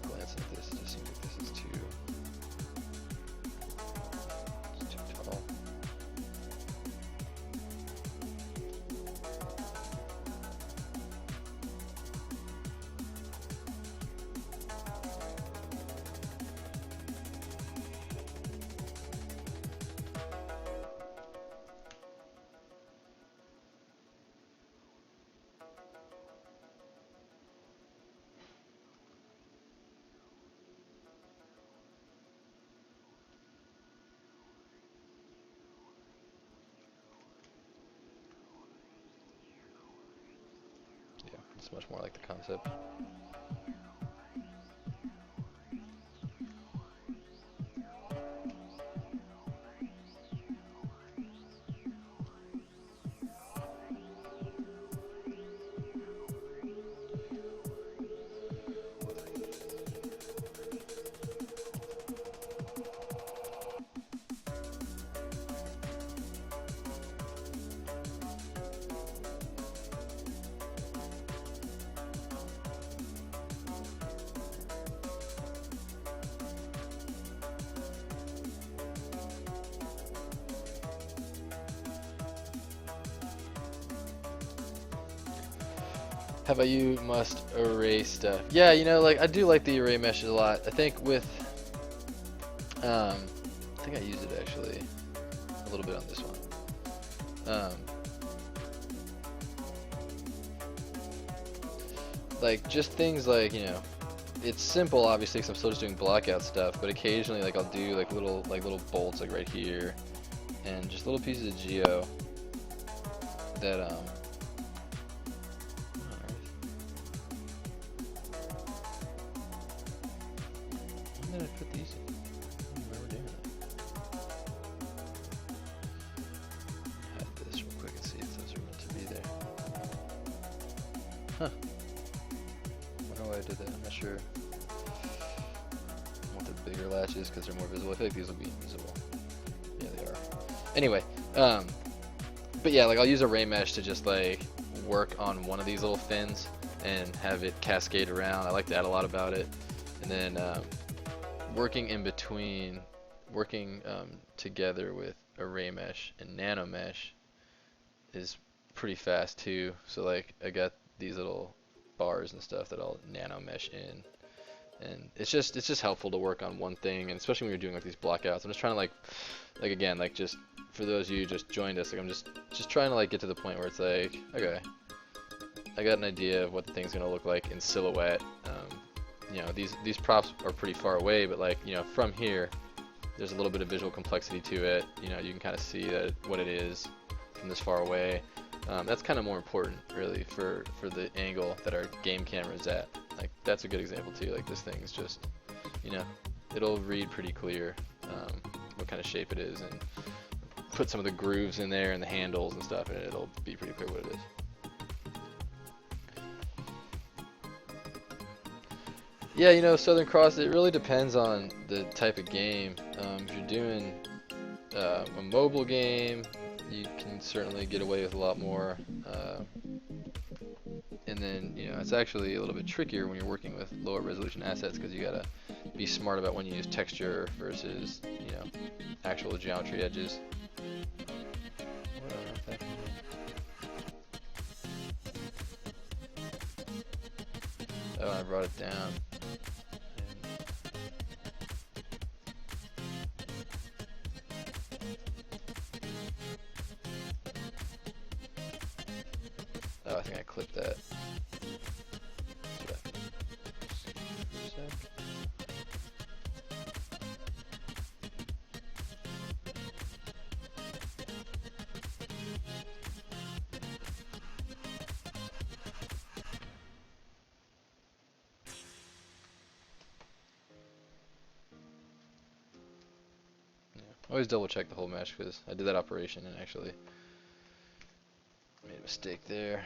glance at this, it just seems like this is too tall. It's much more like the concept. How about you? Must array stuff. Yeah, you know, like I do like the array meshes a lot. I think with, I think I used it actually a little bit on this one. Like just things like, you know, it's simple obviously because I'm still just doing blockout stuff, but occasionally like I'll do like little bolts like right here, and just little pieces of geo that when did I put these in? I don't remember doing it. Hide this real quick and see if those are meant to be there. Huh. Wonder why I did that. I'm not sure. I want the bigger latches because they're more visible. I feel like these will be invisible. Yeah, they are. Anyway, but yeah, like I'll use array mesh to just like work on one of these little fins and have it cascade around. I like that a lot about it. And then working in between, working together with array mesh and nano mesh is pretty fast too. So like I got these little bars and stuff that I'll nano mesh in, and it's just helpful to work on one thing, and especially when you're doing like these blockouts. I'm just trying to like again, like just for those of you who just joined us, like I'm just trying to like get to the point where it's like, okay, I got an idea of what the thing's gonna look like in silhouette. You know, these props are pretty far away, but like, you know, from here there's a little bit of visual complexity to it. You know, you can kind of see that what it is from this far away. That's kind of more important really for the angle that our game camera is at. Like that's a good example too. Like this thing's just, you know, it'll read pretty clear what kind of shape it is, and put some of the grooves in there and the handles and stuff, and it'll be pretty clear what it is. Yeah, you know, Southern Cross, it really depends on the type of game. If you're doing a mobile game, you can certainly get away with a lot more. And then, you know, it's actually a little bit trickier when you're working with lower resolution assets, because you gotta be smart about when you use texture versus, you know, actual geometry edges. Oh, I brought it down. Oh, I think I clipped that. Always double check the whole mesh, because I did that operation and actually made a mistake there.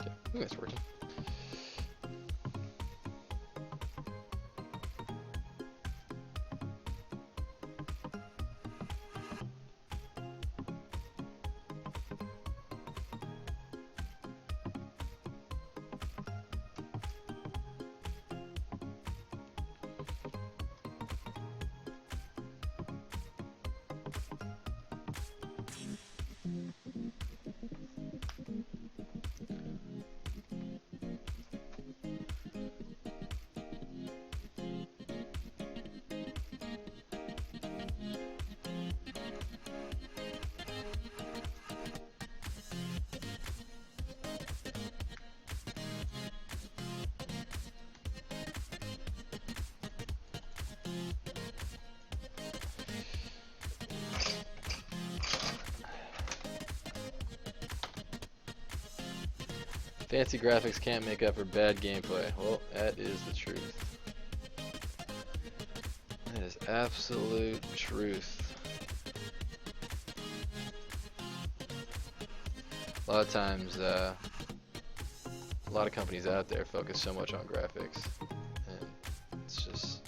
I think that's working. Fancy graphics can't make up for bad gameplay. Well, that is the truth. That is absolute truth. A lot of times, a lot of companies out there focus so much on graphics, and it's just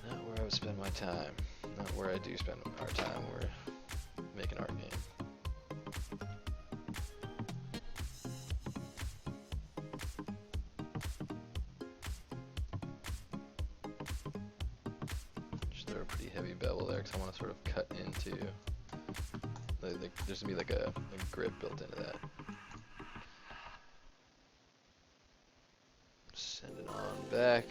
not where I would spend my time. Not where I do spend our time. We're making our game. Just throw a pretty heavy bevel there because I want to sort of cut into. There's gonna be like a grip built into that. Send it on back.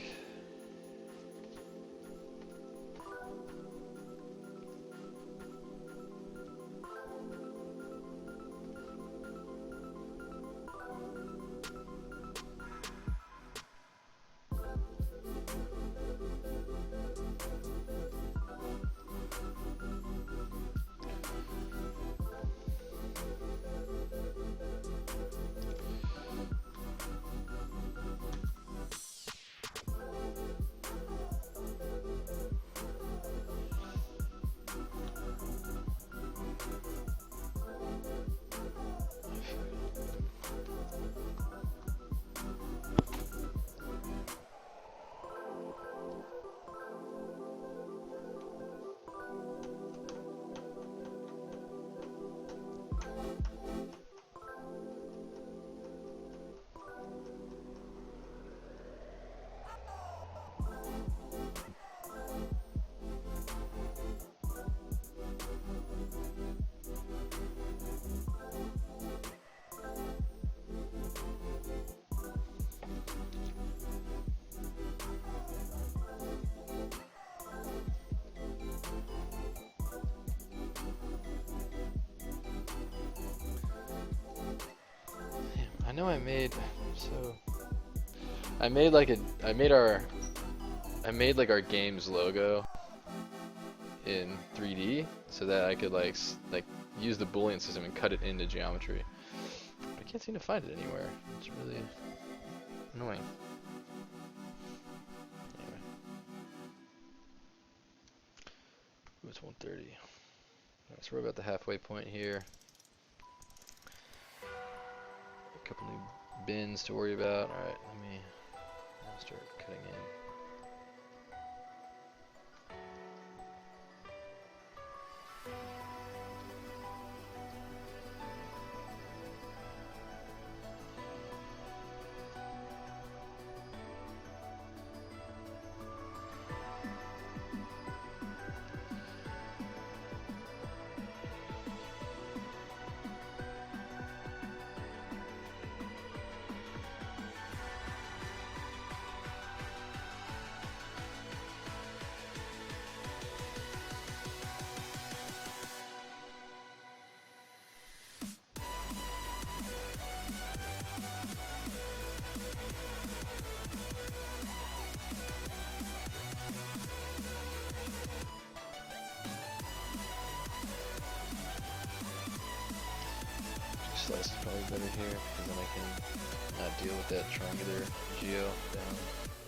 I know I made like our game's logo in 3D so that I could like use the Boolean system and cut it into geometry. But I can't seem to find it anywhere. It's really annoying. Anyway. Ooh, it's 1:30. Alright, so we're about the halfway point here. Couple new bins to worry about. Alright, let me start cutting in. Slice is probably better here because then I can not deal with that triangular geo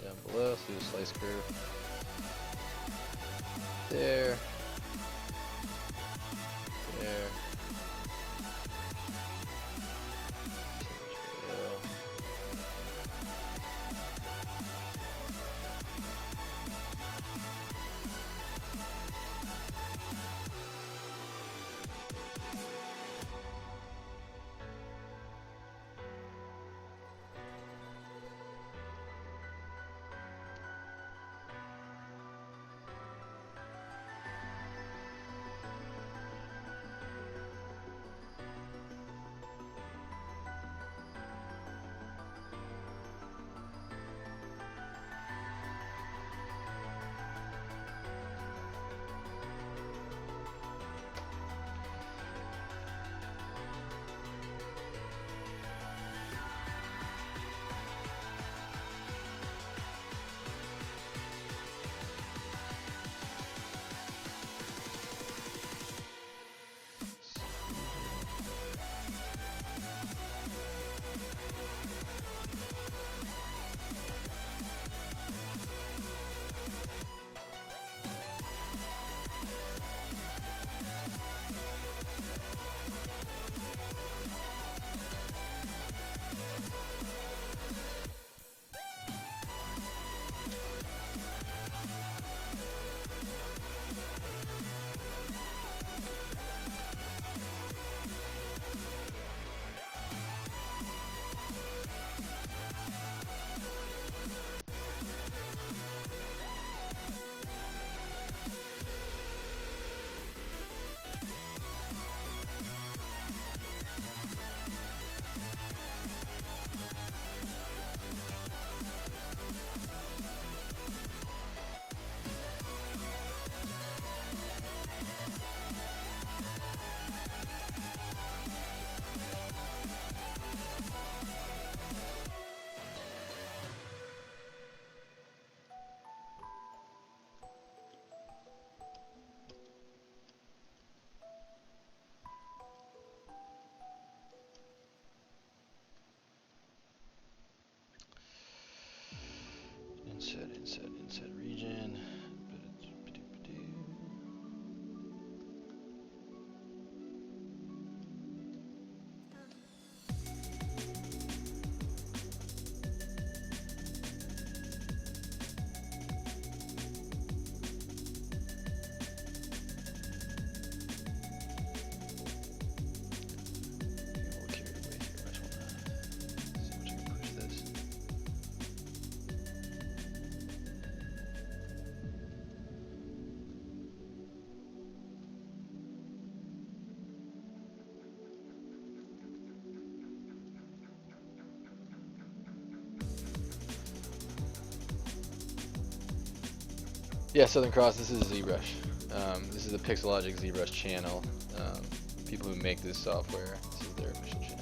down below. So do a slice curve there, there. inset region. Yeah, Southern Cross, this is ZBrush. This is the Pixelogic ZBrush channel. People who make this software, this is their official channel.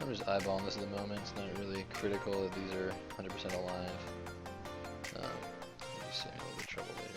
I'm just eyeballing this at the moment. It's not really critical that these are 100% aligned. Just saving a little bit of trouble later.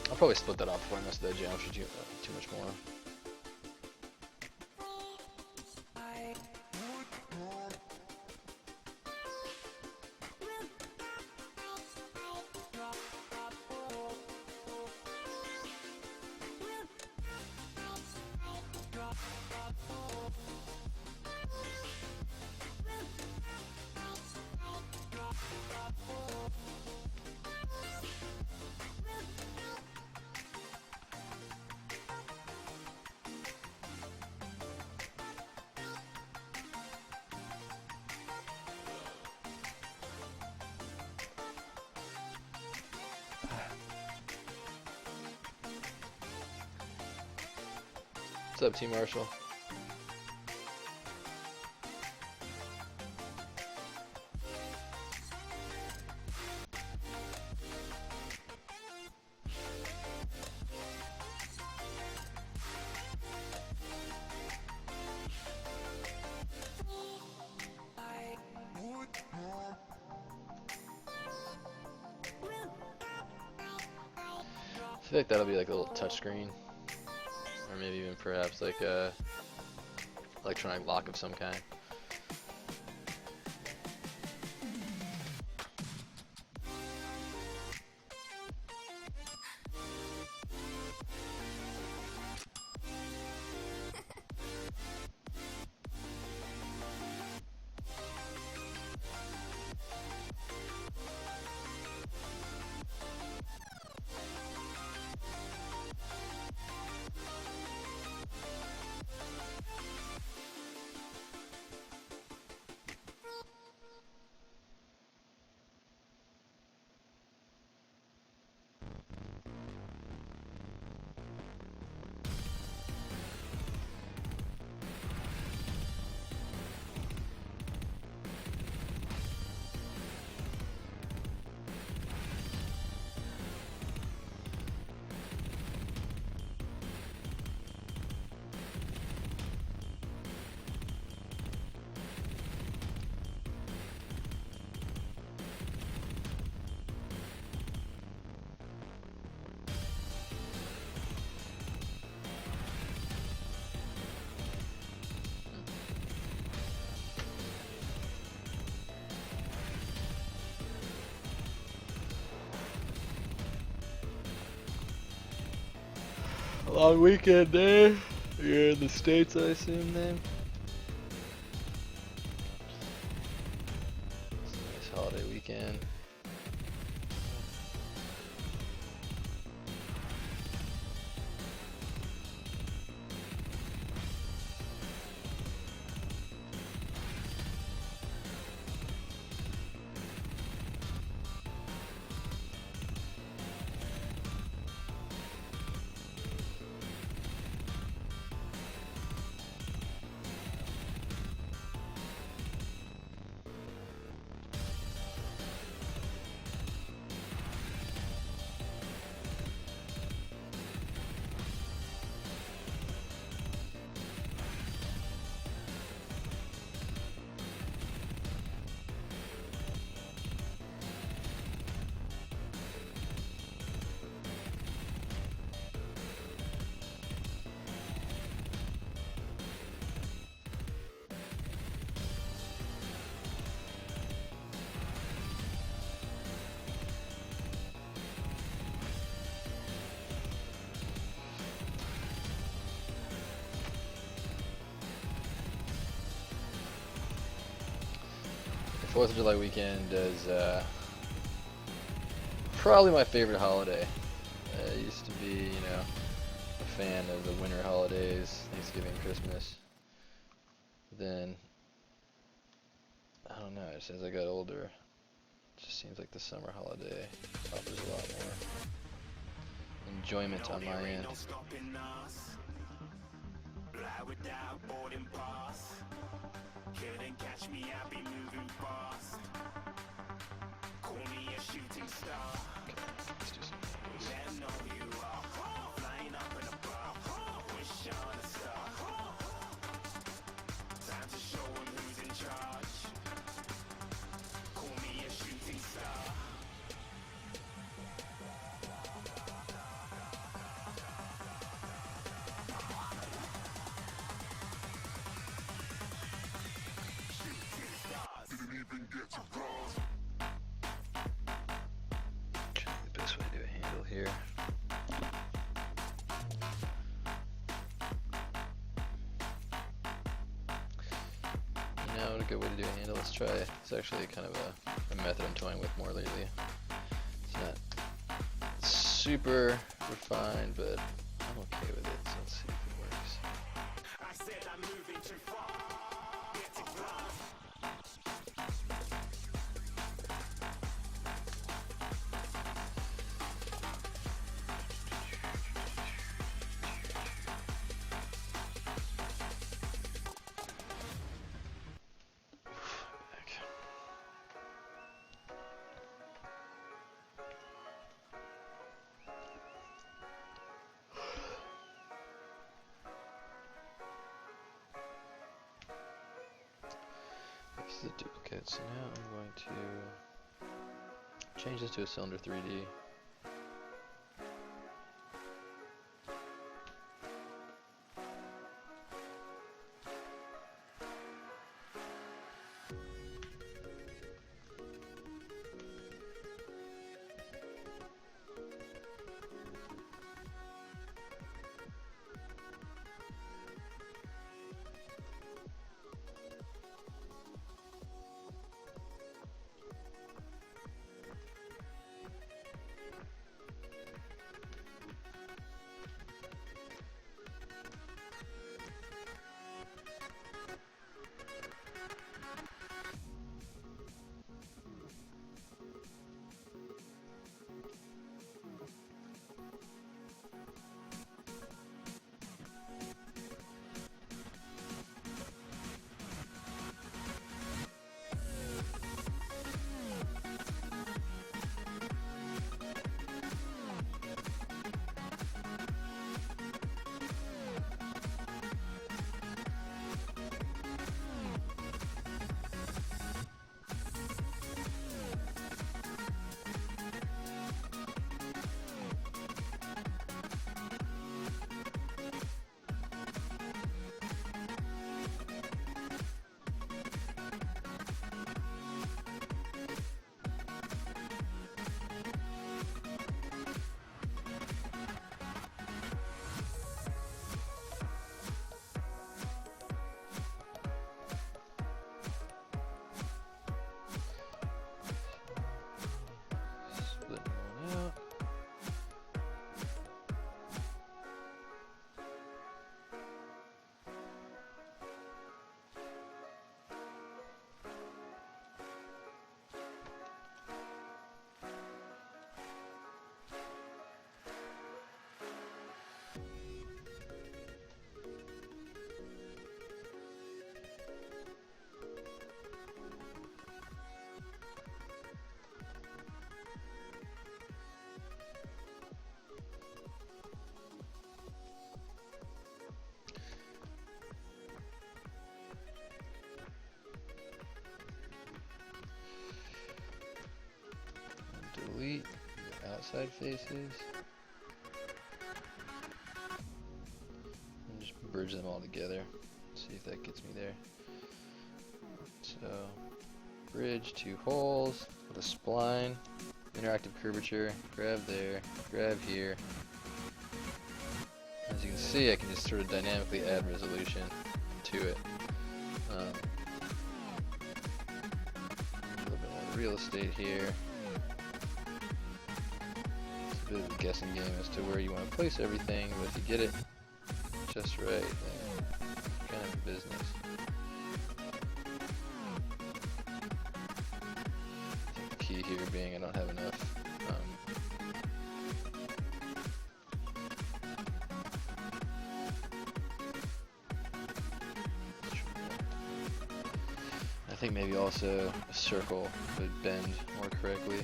I'll probably split that off before I mess with that geometry too much more. What's up, T Marshall? I feel like that'll be like a little touchscreen, or maybe even perhaps like a electronic lock of some kind. Long weekend day. You're in the States, I assume, then. It's a nice holiday weekend. The 4th of July weekend is probably my favorite holiday. I used to be, you know, a fan of the winter holidays, Thanksgiving, Christmas. Then, I don't know, just as I got older, it just seems like the summer holiday offers a lot more enjoyment on my end. Couldn't catch me, I be moving fast. Call me a shooting star. Let's do some things. Let 'em know who you are. Flying up in a bar. Wish on a star. Time to show 'em who's in charge. Call me a shooting star. The best way to do a handle here. You know, a good way to do a handle, let's try, it's actually kind of a method I'm toying with more lately. It's not super refined, but I'm okay with it, so let's see if it works. I said I'm moving too far. Get to glass. the duplicate. So now I'm going to change this to a cylinder 3D. Delete the outside faces and just bridge them all together. See if that gets me there. So bridge 2 holes with a spline, interactive curvature, grab there, grab here. As you can see, I can just sort of dynamically add resolution to it. A little bit more real estate here. It's a bit of a guessing game as to where you want to place everything, but if you get it just right, then it's kind of a business. I think the key here being I don't have enough I think maybe also a circle would bend more correctly.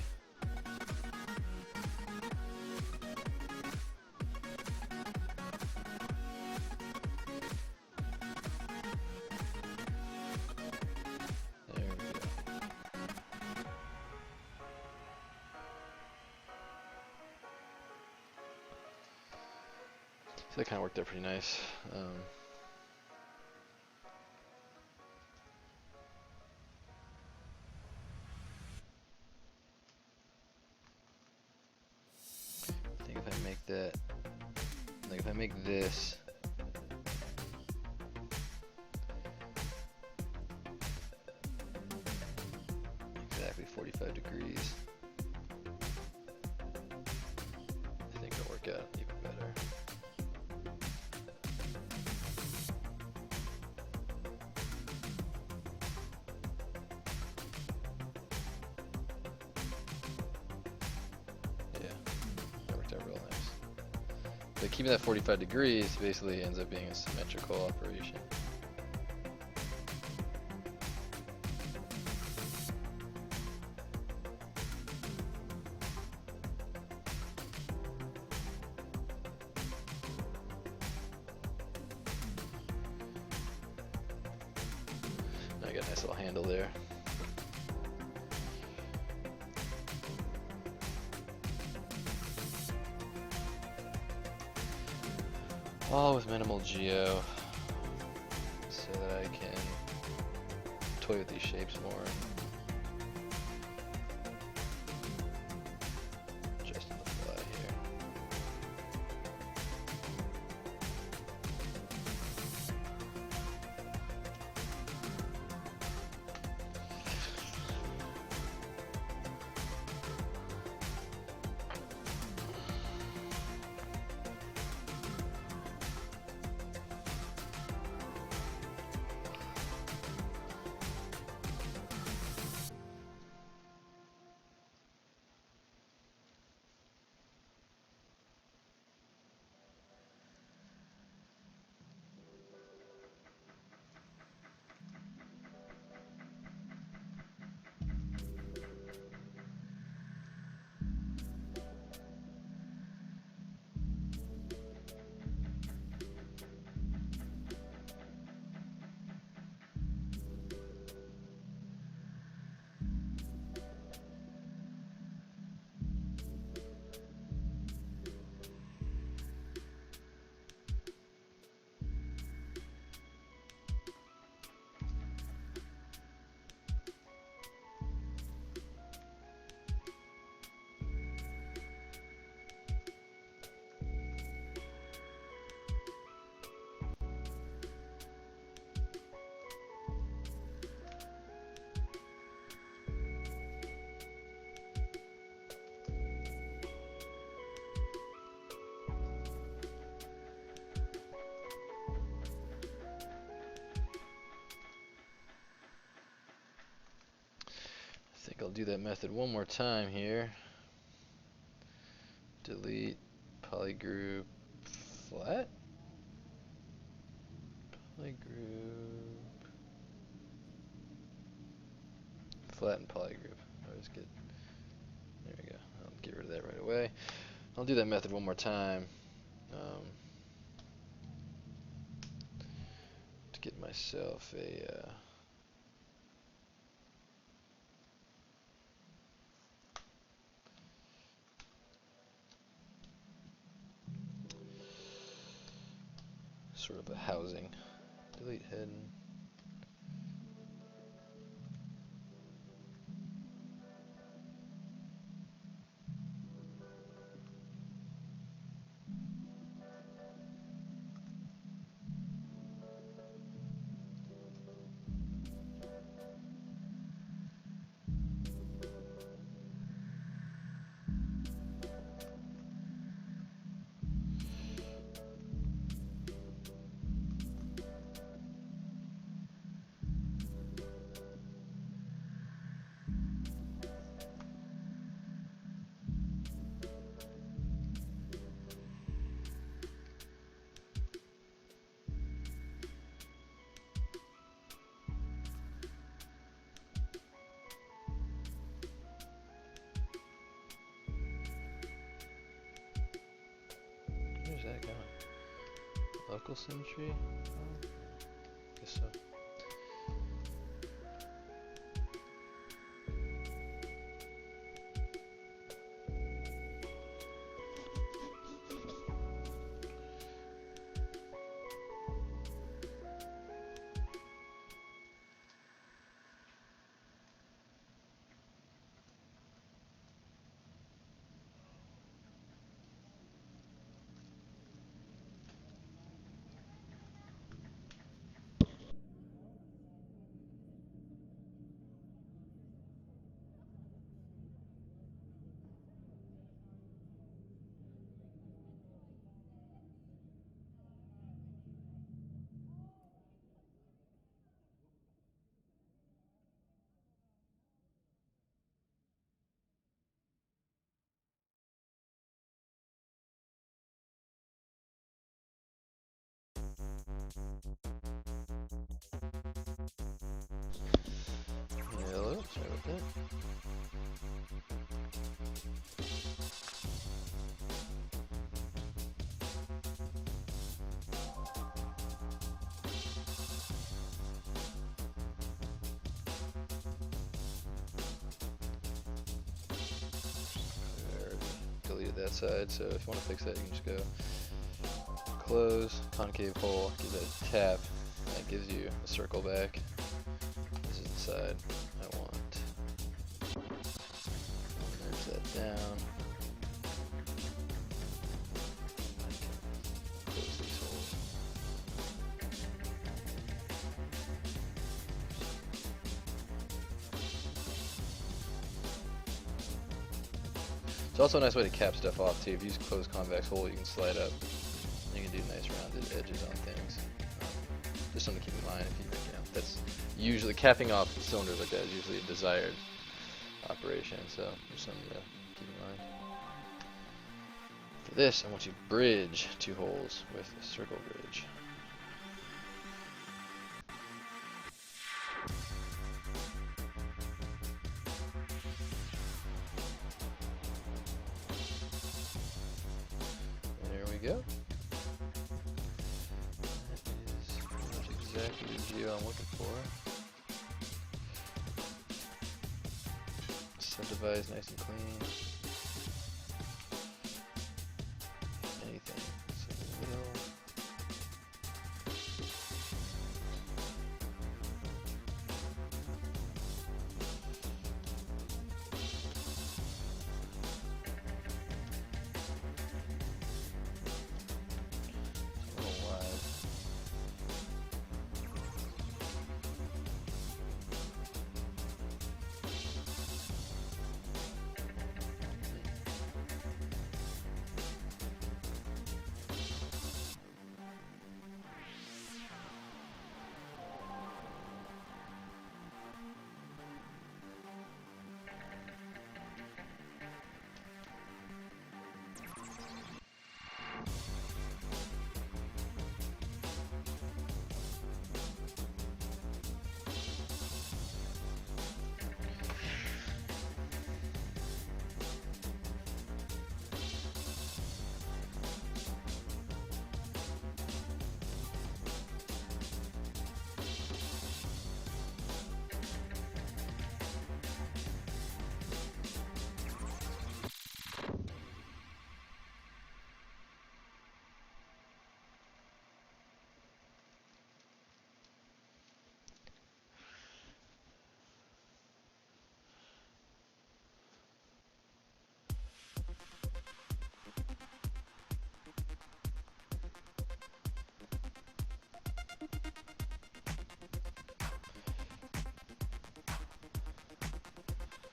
There we go. So that kind of worked out pretty nice. If I make this exactly 45 degrees, I think it'll work out even better. Yeah, that worked out real nice. But keeping that 45 degrees basically ends up being a symmetrical operation. I got a nice little handle there. all with minimal geo, so that I can toy with these shapes more. Just on the fly here. I think I'll do that method one more time here. Delete polygroup flat. Polygroup flat and polygroup. I'll just get, there we go. I'll get rid of that right away. I'll do that method one more time to get myself a sort of a housing. Delete head. Where's that going? Local symmetry? Oh, guess so. Hello, sorry about that. I already deleted that side, so if you want to fix that, you can just go close, concave hole, give that a tap, and that gives you a circle back. This is the side I want. Merge that down. Close these holes. It's also a nice way to cap stuff off too. If you use closed convex hole, you can slide up. You can do nice rounded edges on things. Just something to keep in mind. If you know, that's usually capping off cylinders like that is usually a desired operation. So just something to keep in mind. For this, I want you to bridge 2 holes with a circle bridge. There we go. That is exactly the geo I'm looking for. Subdivide nice and clean. Anything that's in the middle. It's a little wide.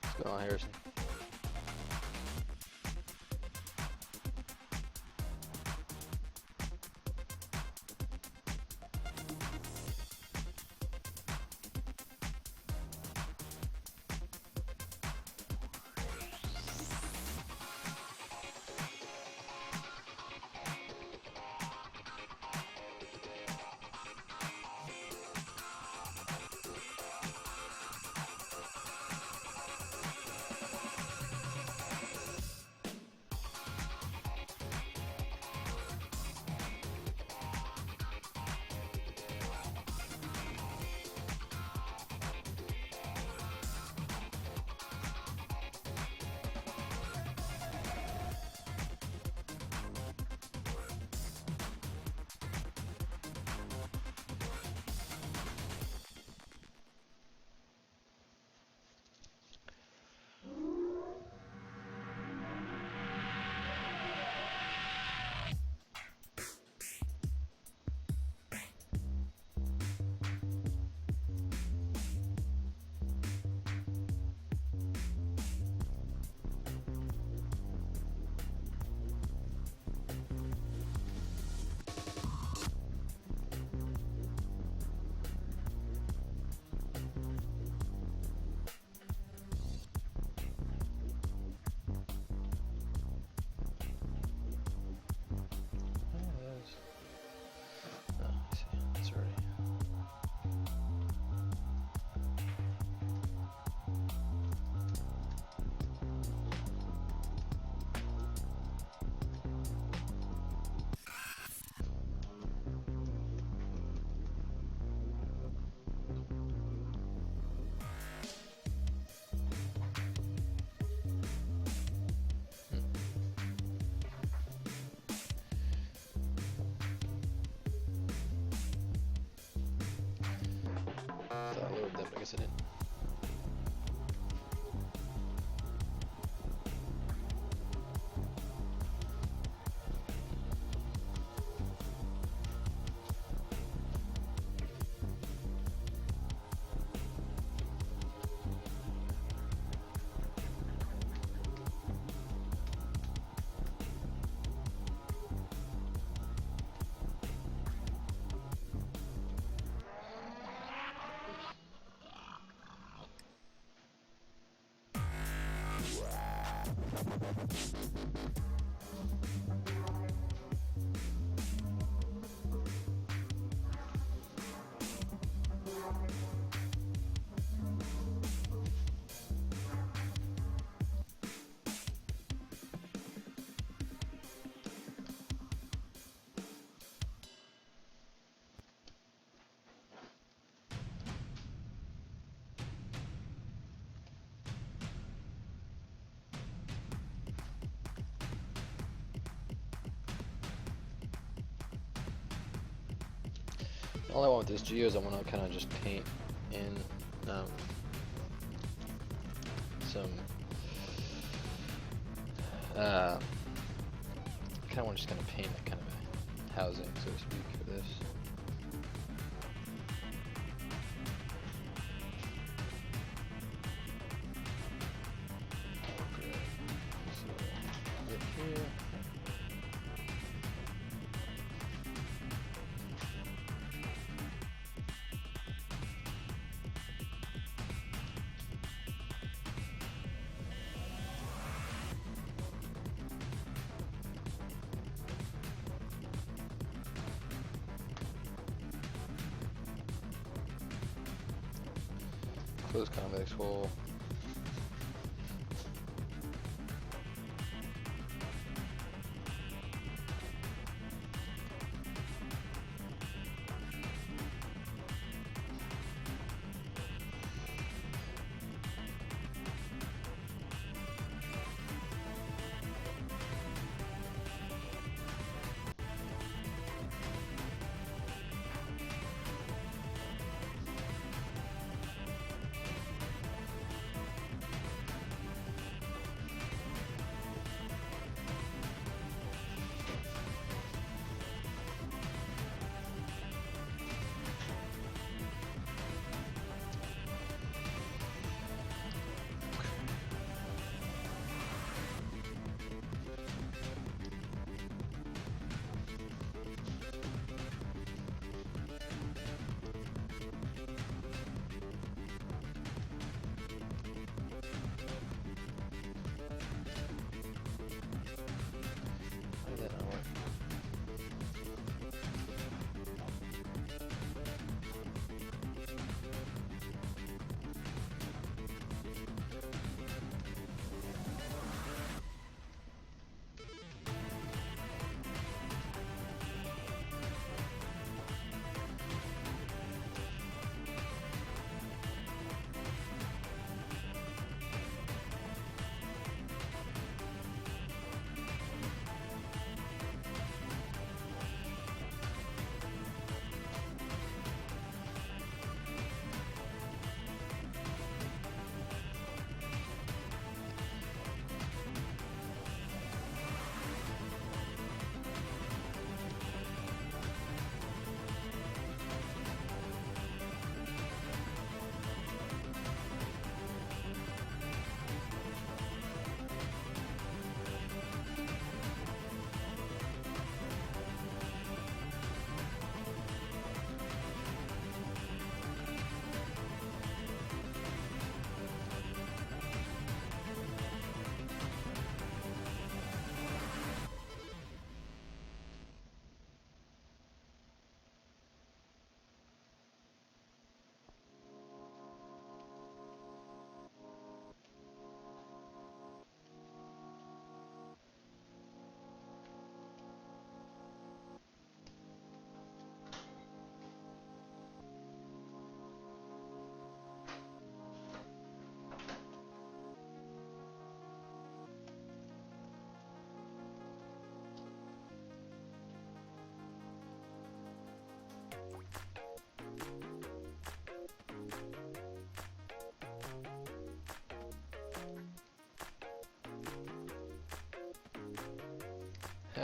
What's going on, Harrison? guess I didn't. All I want with this geo is I want to kind of just paint in some kind of want to just kind of paint a kind of a housing, so to speak, for this. Okay, so right here. Close convex hole.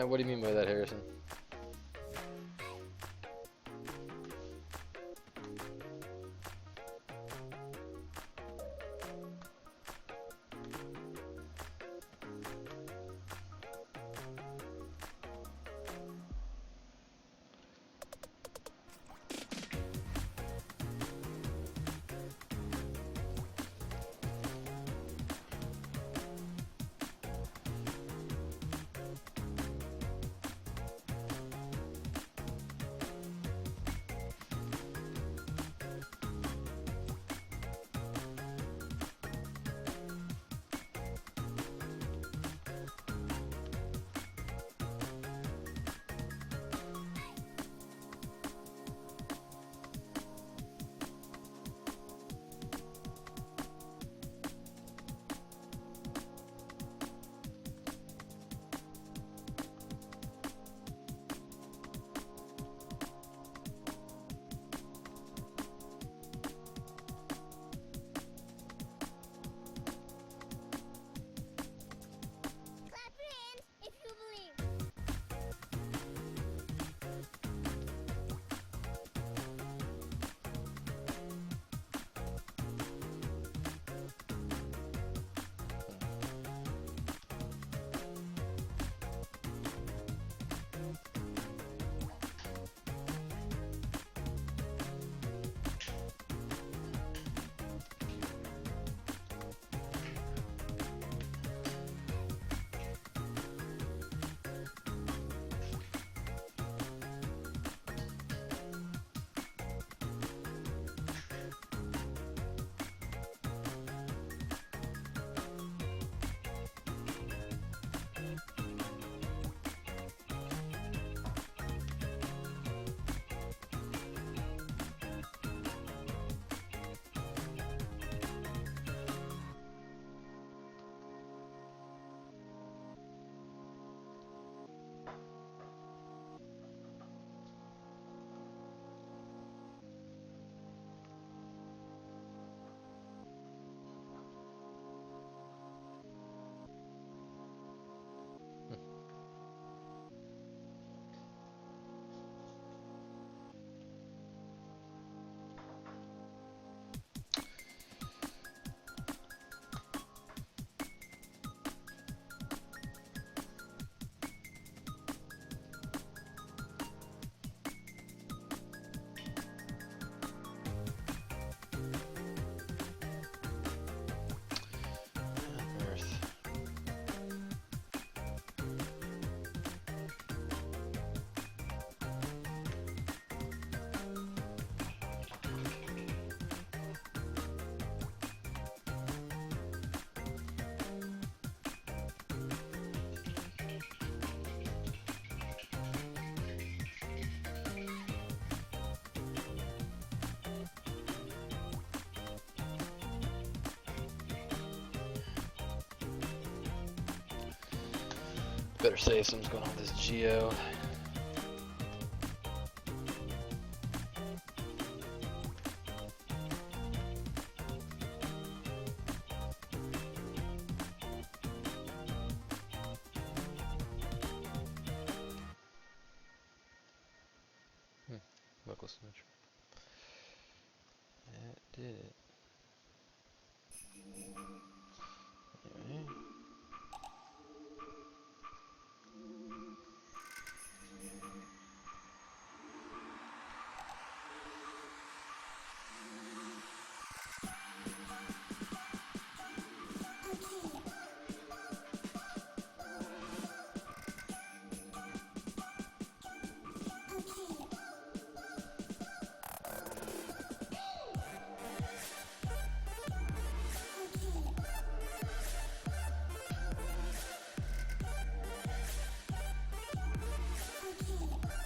What do you mean by that, Harrison? Clap your hands if you believe. Earth. Better say something's going on with this geo. Local symmetry. That did it. Alright.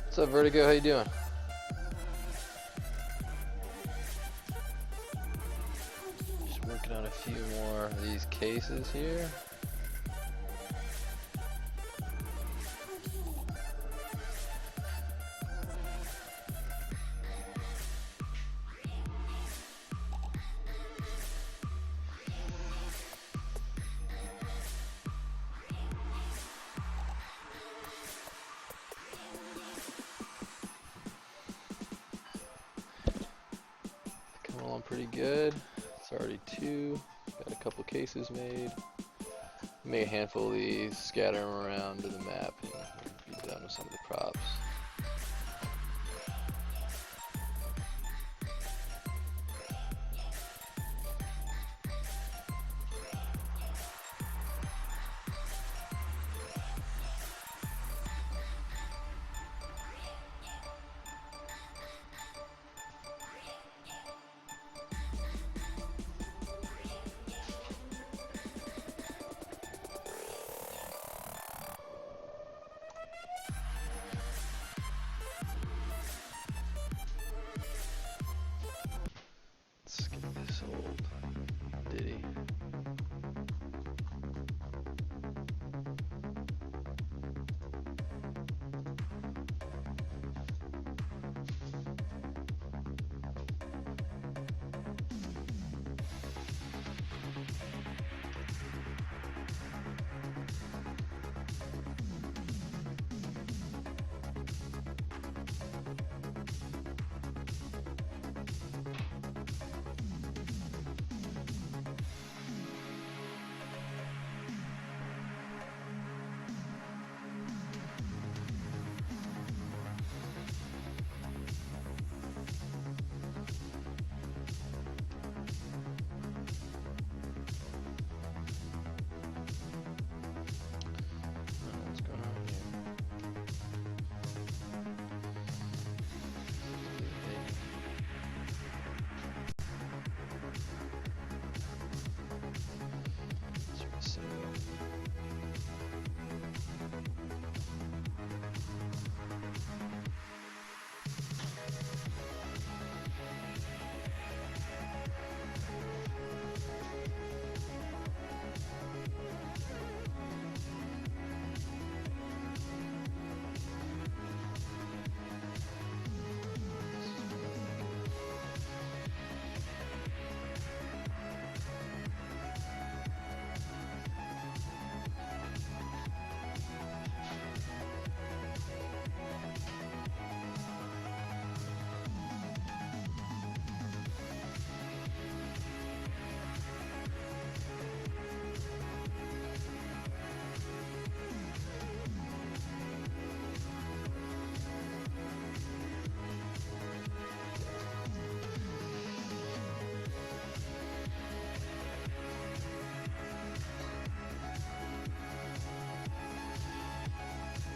What's up, Vertigo? How you doing? Just working on a few more of these cases here. pretty good. It's already 2. Got a couple cases made. Make a handful of these, scatter them around to the map, and be done with some of the props. Let's get this old ditty. What's going on here? Sort of single.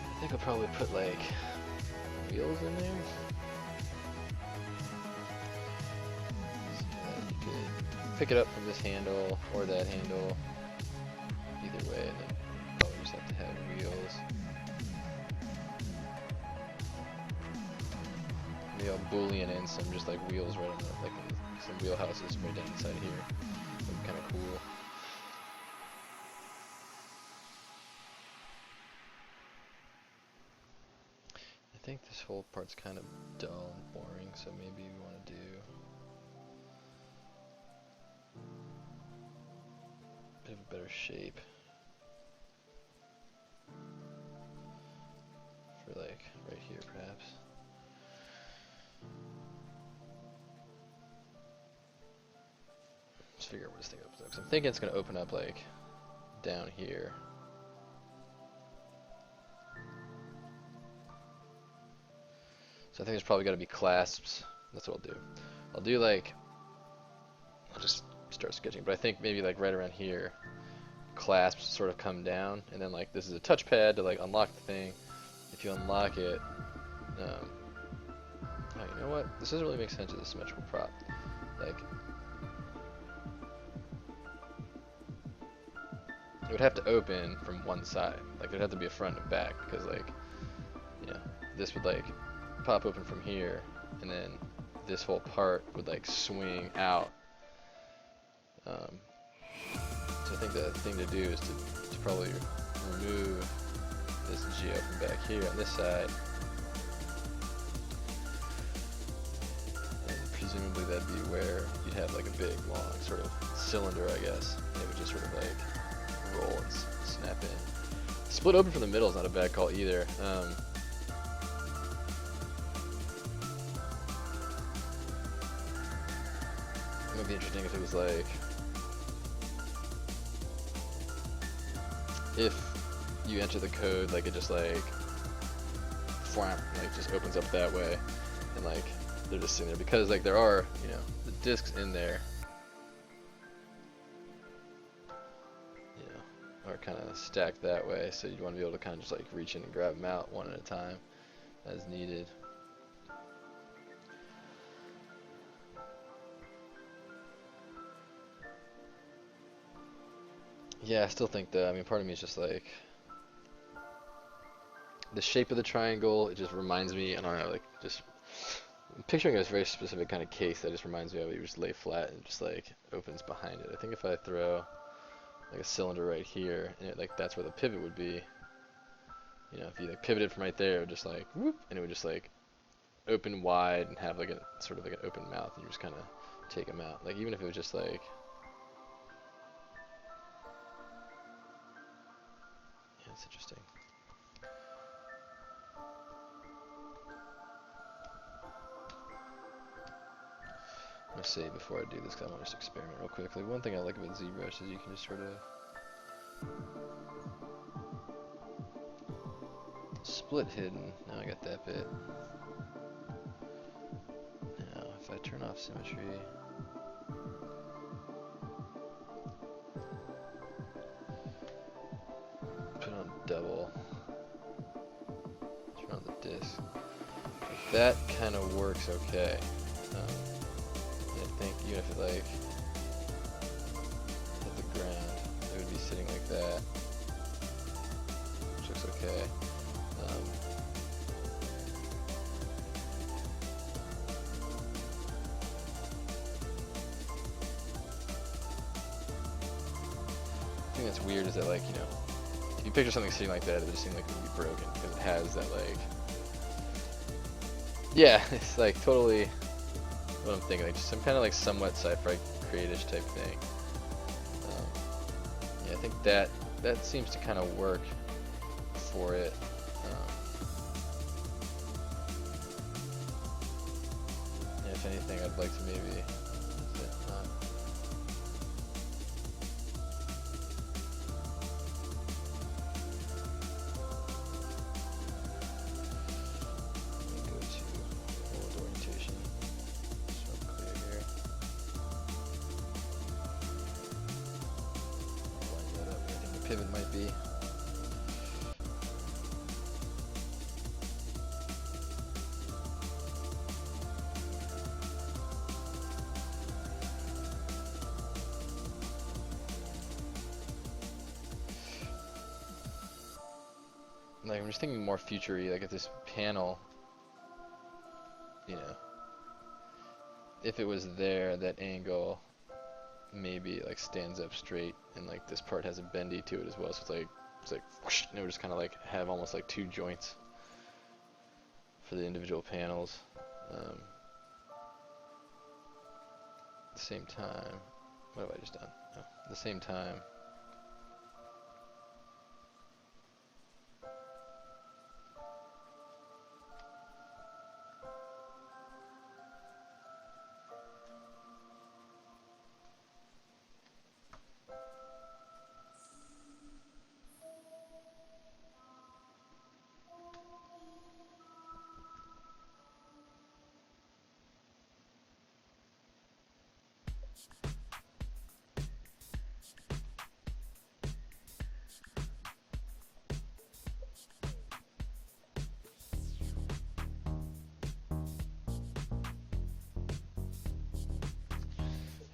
I think I'll probably put like wheels in there. So that you could pick it up from this handle or that handle. Either way, and then probably just have to have wheels. Maybe I'll boolean in some just like wheels right on the, like some wheelhouses right down inside here. That'd be kind of cool. I think this whole part's kind of dull and boring, so maybe we want to do a bit of a better shape for like right here perhaps. Let's figure out where this thing opens up, 'cause I'm thinking it's going to open up like down here. So I think there's probably got to be clasps. That's what I'll do. I'll do like, I'll just start sketching, but I think maybe like right around here, clasps sort of come down, and then like this is a touchpad to like unlock the thing. If you unlock it, oh, you know what? This doesn't really make sense as a symmetrical prop. Like, it would have to open from one side. Like there'd have to be a front and back, because like, you know, this would like pop open from here, and then this whole part would like swing out. So I think the thing to do is to probably remove this geo from back here on this side, and presumably that'd be where you'd have like a big long sort of cylinder, I guess, and it would just sort of like roll and snap in. Split open from the middle is not a bad call either. I'm It'd be interesting if it was like, if you enter the code, like it just like, just opens up that way, and like they're just sitting there because like there are, you know, the disks in there, you know, are kind of stacked that way, so you want to be able to kind of just like reach in and grab them out one at a time as needed. Yeah, I still think that, I mean, part of me is just like, the shape of the triangle, it just reminds me, I don't know, like, just, I'm picturing a very specific kind of case that just reminds me of it. You just lay flat and it just like opens behind it. I think if I throw like a cylinder right here, and it, like, that's where the pivot would be, you know, if you like pivoted from right there, it would just like, whoop, and it would just like open wide and have like a, sort of like an open mouth, and you just kind of take them out. Like, even if it was just like, yeah, it's interesting. I'm gonna say before I do this, 'cause I want to just experiment real quickly. One thing I like about ZBrush is you can just sort of split hidden. Now I got that bit. Now if I turn off symmetry, put on double, turn on the disk, that kind of works okay. I think even if it like hit the ground, it would be sitting like that, which looks okay. The thing that's weird is that, like, you know, if you picture something sitting like that, it would just seem like it would be broken because it has that, like, yeah, it's like totally what I'm thinking, like just some kind of like somewhat sci-fi creatish type thing. Yeah, I think that seems to kind of work for it. Yeah, if anything, I'd like to maybe. Pivot might be. Like, I'm just thinking more future-y, like if this panel, you know, if it was there, that angle maybe like stands up straight, and like this part has a bendy to it as well, so it's like whoosh, and it would just kind of like have almost like two joints for the individual panels. At the same time, what have I just done? Oh, at the same time,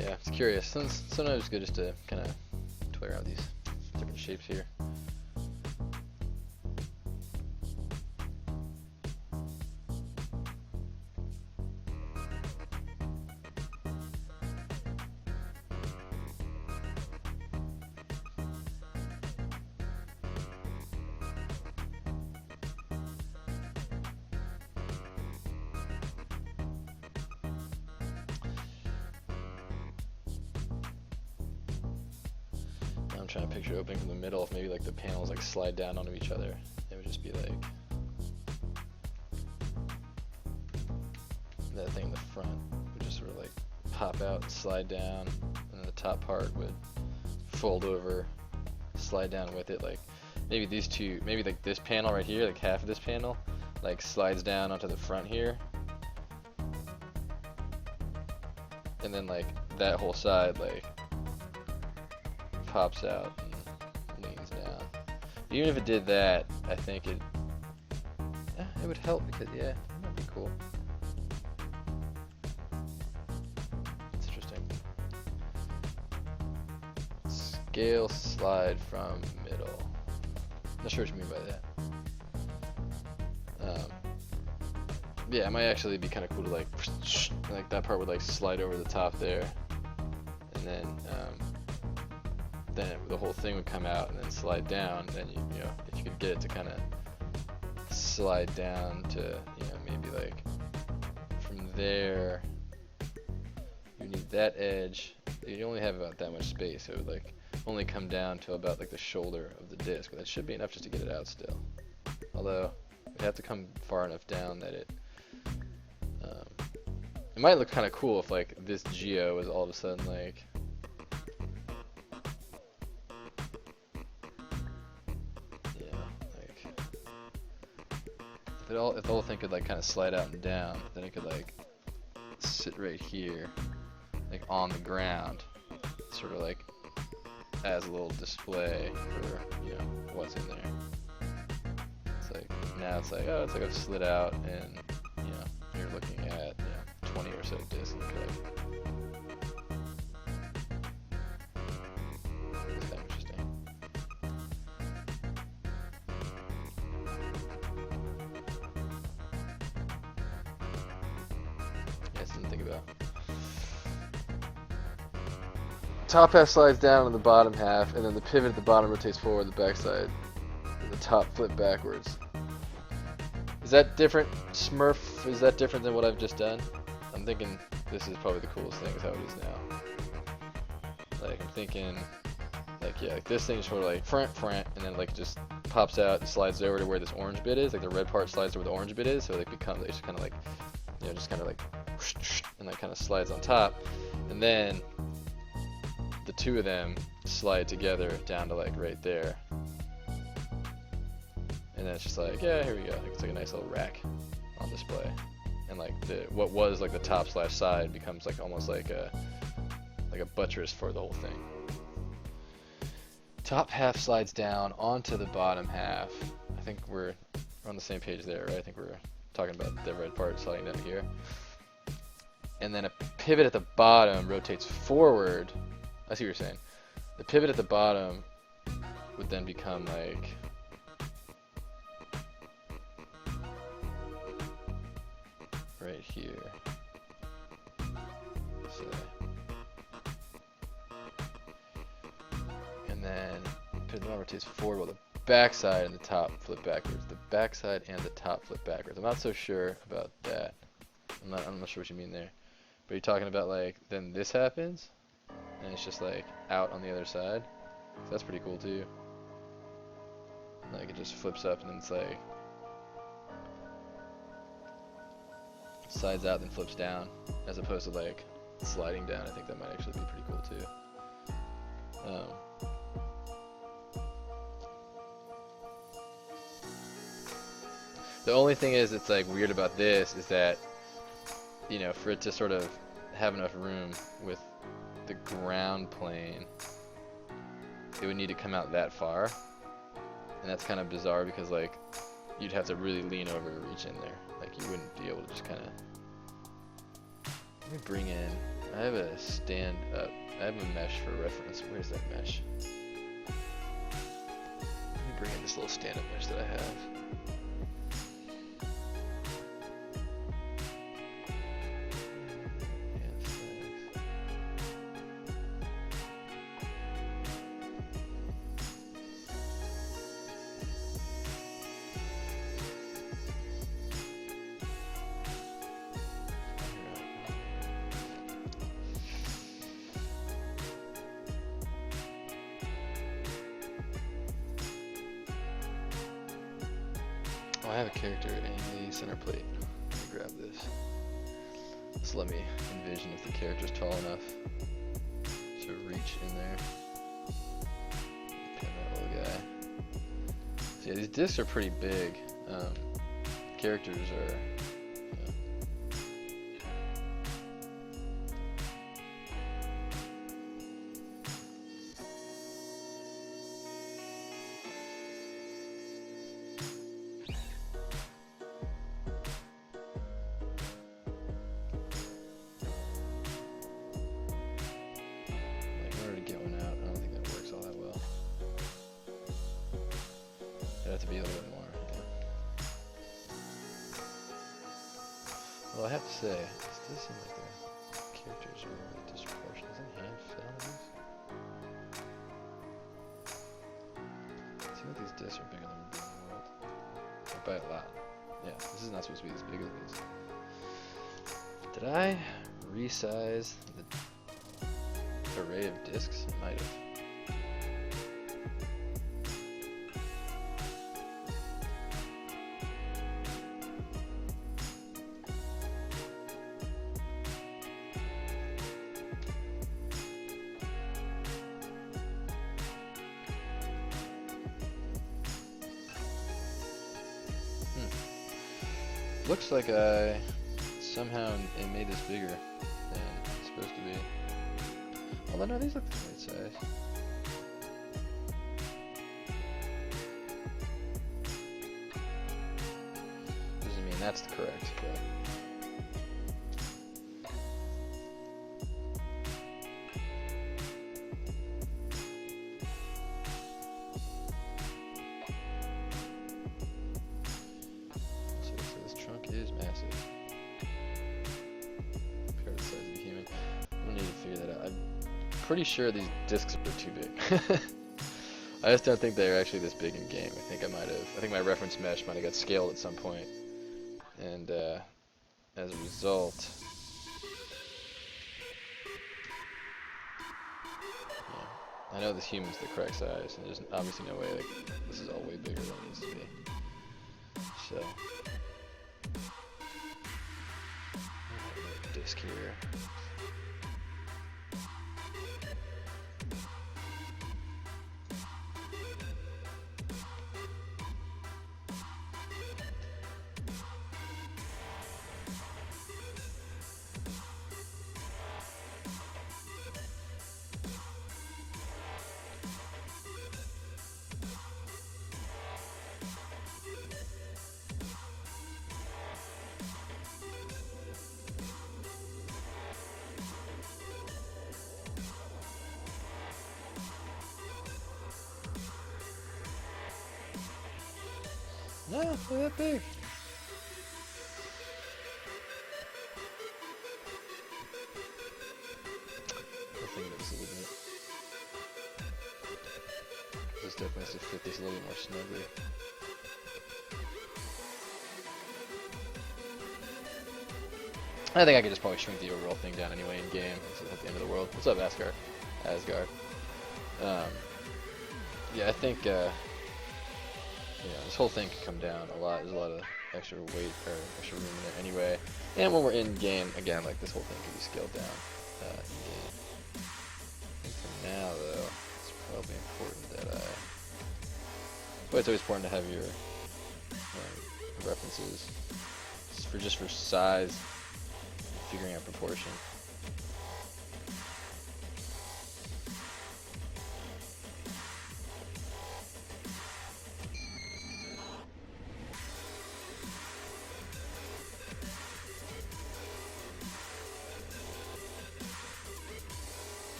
yeah, it's curious. Sometimes it's good just to kind of toy around with these different shapes here. I'm trying to picture opening from the middle, if maybe like the panels like slide down onto each other. It would just be like that thing in the front would just sort of like pop out and slide down, and the top part would fold over, slide down with it. Like maybe these two, maybe like this panel right here, like half of this panel, like slides down onto the front here, and then like that whole side like pops out and leans down. Even if it did that, I think it would help because yeah, it might be cool. It's interesting. Scale slide from middle. Not sure what you mean by that. Yeah, it might actually be kind of cool to like that part would like slide over the top there, and then the whole thing would come out and then slide down. Then you know, if you could get it to kind of slide down to, you know, maybe like from there, you need that edge. You only have about that much space, so it would like only come down to about like the shoulder of the disc, but that should be enough just to get it out still. Although it have to come far enough down that it might look kind of cool if like this geo was all of a sudden like if the whole thing could like kind of slide out and down, then it could like sit right here, like on the ground, sort of like as a little display for, you know, what's in there. It's like now it's like, oh, it's like I've slid out, and you know, you're looking at, you know, 20 or so discs. It's kind of interesting. Yeah, something to think about. Top half slides down on the bottom half, and then the pivot at the bottom rotates forward, the backside, and the top flip backwards. Is that different, Smurf? Is that different than what I've just done? I'm thinking this is probably the coolest thing, is how it is now. Like, I'm thinking, like, yeah, like this thing is sort of like front, and then like just pops out and slides over to where this orange bit is. Like the red part slides to where the orange bit is, so it becomes, it's just kind of like, you know, just kind of like, and that kind of slides on top, and then the two of them slide together down to like right there, and then it's just like, yeah, here we go. Like, it's like a nice little rack on display, and like what was like the top slash side becomes like almost like a buttress for the whole thing. Top half slides down onto the bottom half. I think we're on the same page there, right? I think we're talking about the red part sliding down here, and then a pivot at the bottom rotates forward. I see what you're saying. The pivot at the bottom would then become like right here. So, and then pivot rotates forward while the backside and the top flip backwards. The backside and the top flip backwards. I'm not so sure about that. I'm not sure what you mean there. But you're talking about like then this happens, and it's just like out on the other side. So that's pretty cool too. Like it just flips up and then it's like slides out then flips down, as opposed to like sliding down. I think that might actually be pretty cool too. The only thing is, it's like weird about this is that, you know, for it to sort of have enough room with the ground plane, it would need to come out that far, and that's kind of bizarre because like you'd have to really lean over to reach in there. Like you wouldn't be able to just kind of. Let me bring in. I have a stand up. I have a mesh for reference. Where's that mesh? Let me bring in this little stand up mesh that I have. Oh, I have a character in the center plate. Let me grab this. Just let me envision if the character's tall enough to reach in there. Pin that little guy. So yeah, these discs are pretty big. Characters are. To be a little bit more. Well, I have to say, this does seem like the characters are a little bit disproportionate. Isn't hand fit on these? It seems like these discs are bigger than the world. Or by a lot. Yeah, this is not supposed to be this big as these. Did I resize the array of discs? I might have. Looks like I somehow made this bigger than it's supposed to be. Although no, these look the right size. Doesn't mean that's the correct, but. Is massive compared to the size of the human. I'm gonna need to figure that out. I'm pretty sure these discs are too big. I just don't think they're actually this big in game. I think my reference mesh might have got scaled at some point, and as a result, yeah, I know this human's the correct size, and there's obviously no way this is all way bigger than it needs to be. So. Disc here. No, they're that big. I think that was a little bit. This definitely has to fit this a little bit more snugly. I think I could just probably shrink the overall thing down anyway in game. This is at the end of the world. What's up, Asgard? Yeah, I think. Yeah, this whole thing could come down a lot. There's a lot of extra weight or extra room in there anyway. And when we're in game, again, like this whole thing could be scaled down in game. I think for now, though, it's probably important that but it's always important to have your references just for size, figuring out proportion.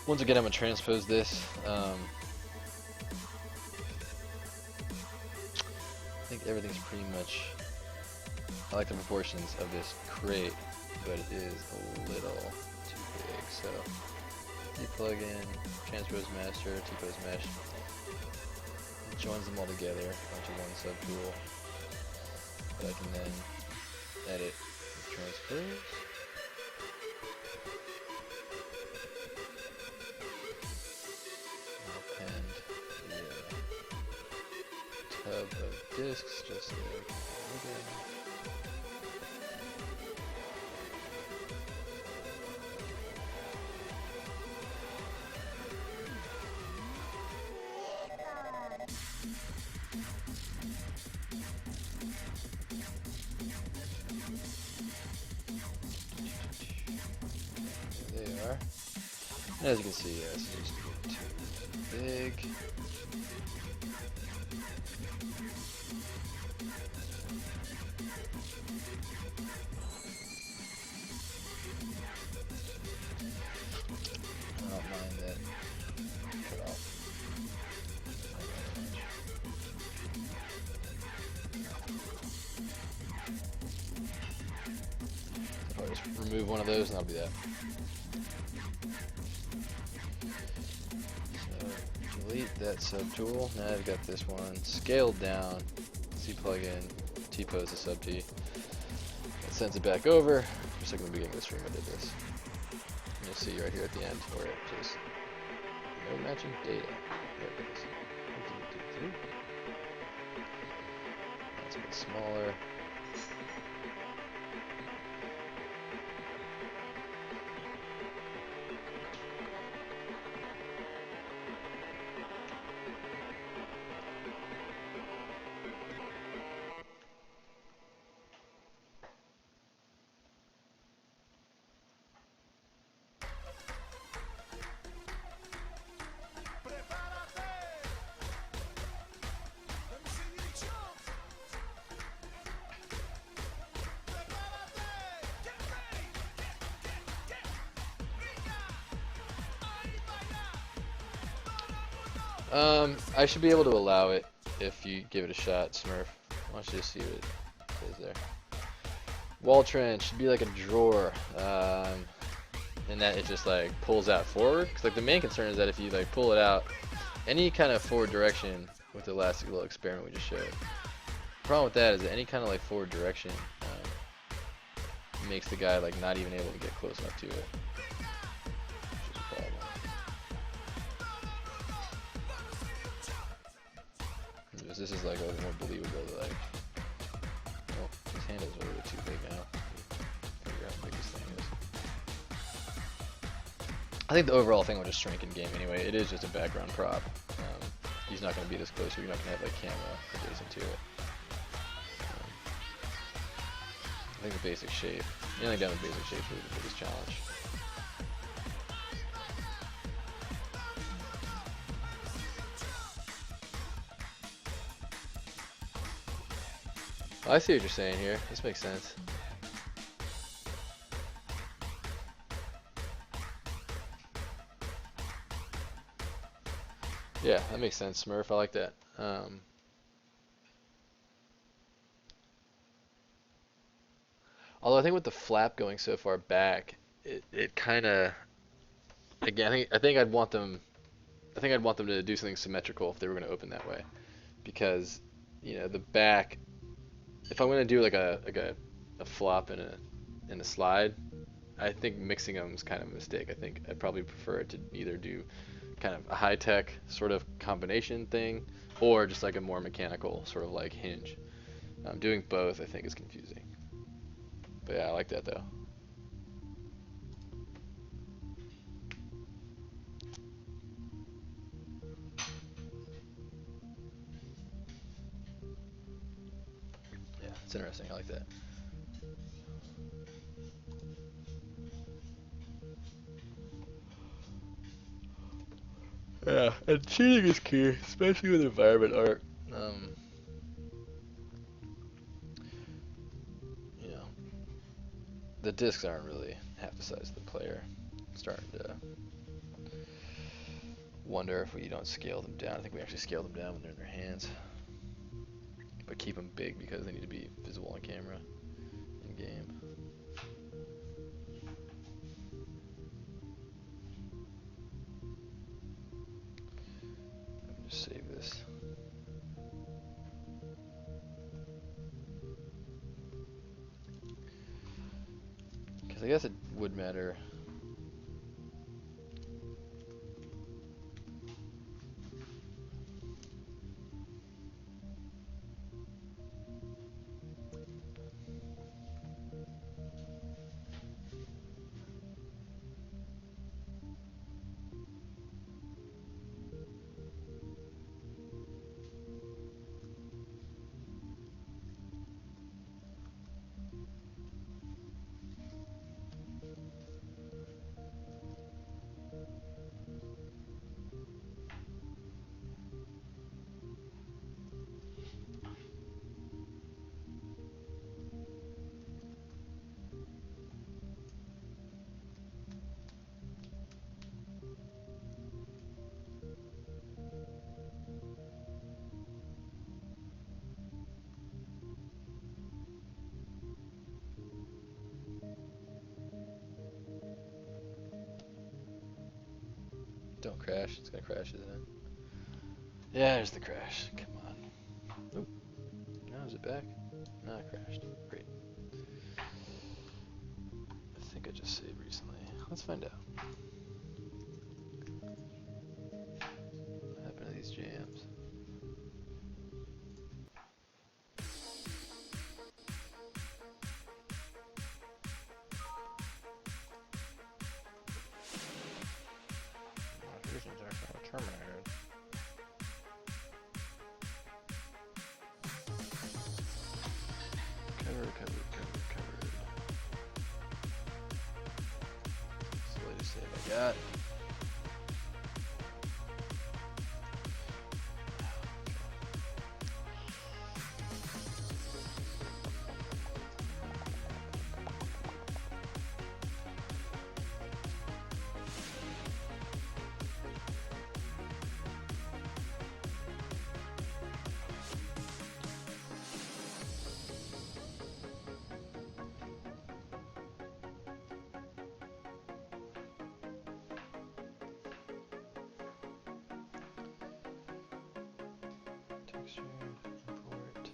Once again, I'm going to transpose this. I think everything's pretty much... I like the proportions of this crate, but it is a little too big, so Plugin, transpose master, T-pose mesh. It joins them all together onto one subtool. That I can then edit with transpose. Append the tub of discs just so that I can move it. There they are. And as you can see, yes, it used to get too big. I don't mind that. Cut off. I'll just remove one of those and that'll be that. So delete that subtool. Now I've got this one scaled down. C plugin, T-pose the sub T. It sends it back over. Just like in the beginning of the stream I did this. And you'll see right here at the end where it just no matching data. There it is. That's a bit smaller. I should be able to allow it if you give it a shot, Smurf. Why don't you just see what it says there. Wall trench should be like a drawer, and that it just like pulls out forward. Cause like the main concern is that if you like pull it out, any kind of forward direction with the last little experiment we just showed. The problem with that is that any kind of like forward direction makes the guy like not even able to get close enough to it. Which is a problem. This is like a little more believable to like, well, his handle's a little bit too big now. Figure out how big this thing is. I think the overall thing will just shrink in game anyway. It is just a background prop. He's not going to be this close, so you're not going to have like camera adjacent to it. I think the basic shape, nailing down the basic shape is really the biggest challenge. I see what you're saying here. This makes sense. Yeah, that makes sense, Smurf. I like that. Although I think with the flap going so far back, it kind of, again, I think I'd want them to do something symmetrical if they were going to open that way, because you know the back. If I'm gonna do like a flop and a slide, I think mixing them is kind of a mistake. I think I'd probably prefer it to either do kind of a high-tech sort of combination thing, or just like a more mechanical sort of like hinge. Doing both I think is confusing. But yeah, I like that though. Yeah, it's interesting. I like that. Yeah, and cheating is key, especially with environment art. You know, the discs aren't really half the size of the player. I'm starting to wonder if we don't scale them down. I think we actually scale them down when they're in their hands, but keep them big because they need to be visible on camera in game. I guess it would matter. Don't crash. It's gonna crash, isn't it? Yeah, there's the crash. Come on. Oop. Now is it back? No, it crashed. Great. I think I just saved recently. Let's find out. What happened to these jams? Versions are kind of terminated. Covered. That's the latest save I got. Texture, import.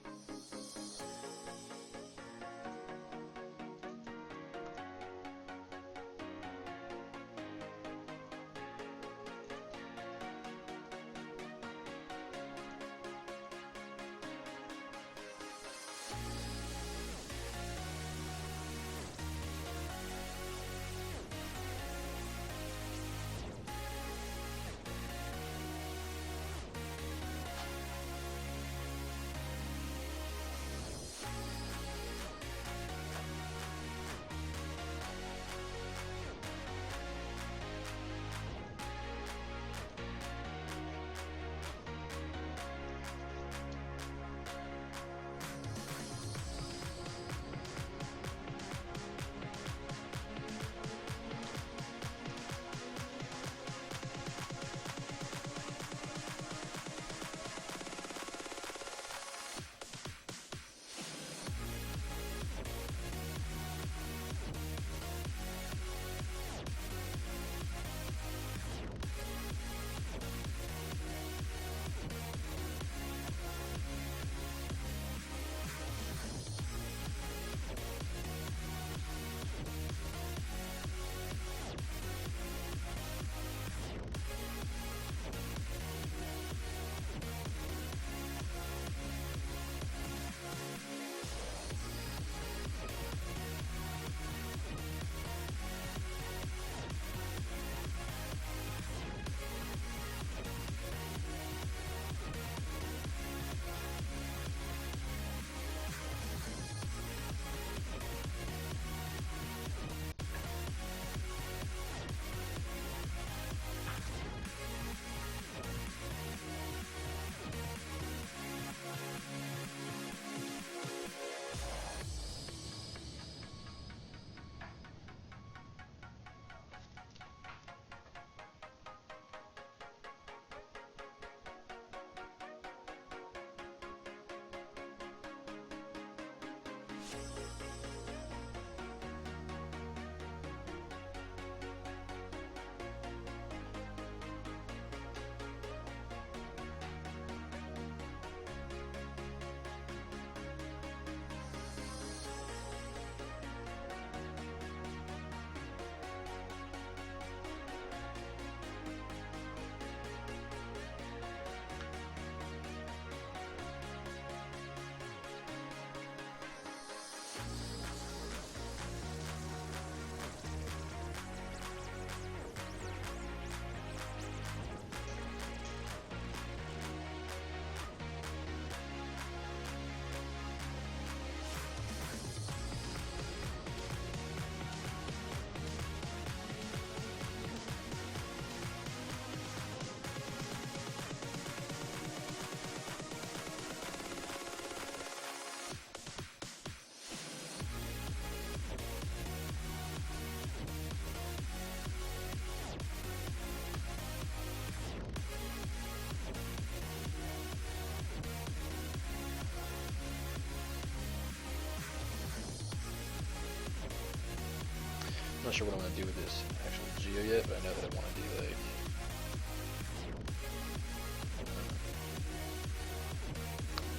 I'm not sure what I'm gonna do with this actual geo yet, but I know that I want to do like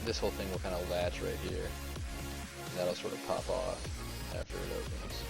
this whole thing will kind of latch right here, and that'll sort of pop off after it opens.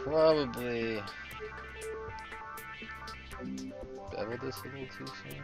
Probably bevel this a little too soon.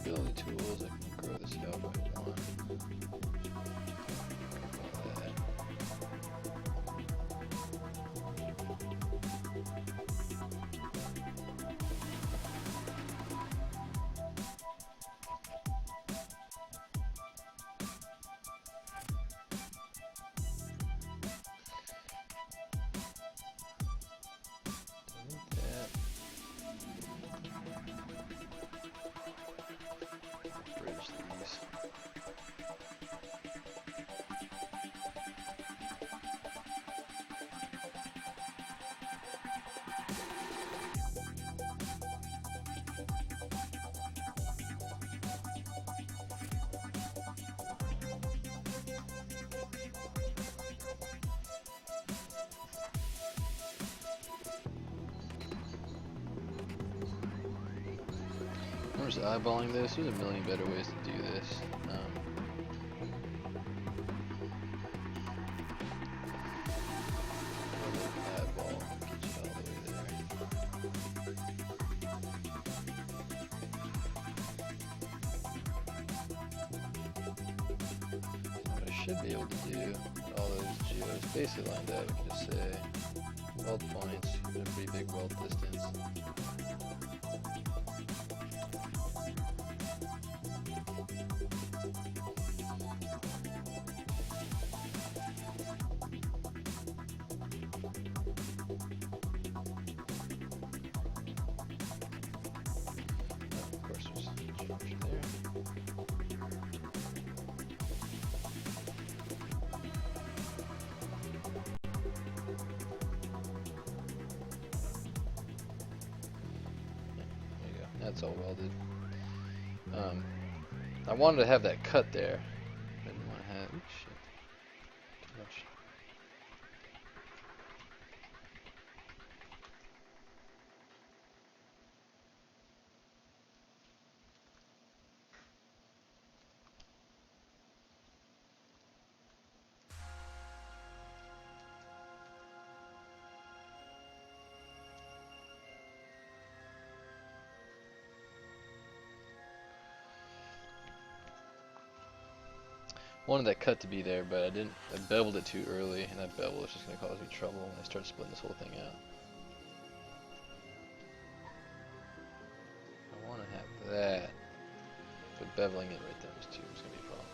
Building tools, I can grow this out by one. Bridge these. I'm just eyeballing this. There's a million better ways to do this. Eyeball, get you all the way there. What I should be able to do, all those geos basically lined up, we can just say weld points, a pretty big weld distance. That's all welded. I wanted to have that cut there. I didn't want to have. Oops, shit. Too much. Wanted that cut to be there, but I didn't. I beveled it too early, and that bevel is just going to cause me trouble when I start splitting this whole thing out. I want to have that, but beveling it right there was too. It's going to be a problem.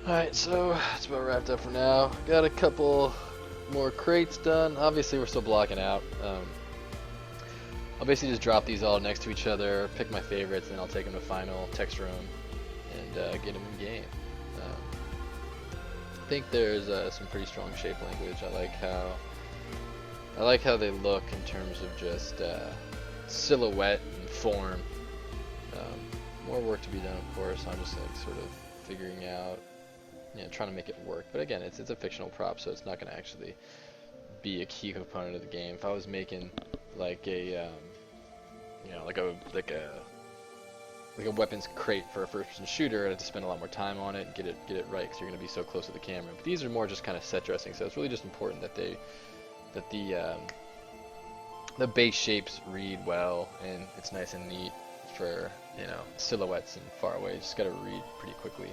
Alright, so that's about wrapped up for now. Got a couple more crates done. Obviously, we're still blocking out. I'll basically just drop these all next to each other, pick my favorites, and I'll take them to final, text room, and get them in game. I think there's some pretty strong shape language. I like how they look in terms of just silhouette and form. More work to be done, of course. I'm just like sort of figuring out, trying to make it work. But again, it's a fictional prop, so it's not going to actually be a key component of the game. If I was making like a like a weapons crate for a first-person shooter, I'd have to spend a lot more time on it and get it right, because you're going to be so close to the camera. But these are more just kind of set dressing, so it's really just important that the base shapes read well and it's nice and neat for silhouettes and far away. You just got to read pretty quickly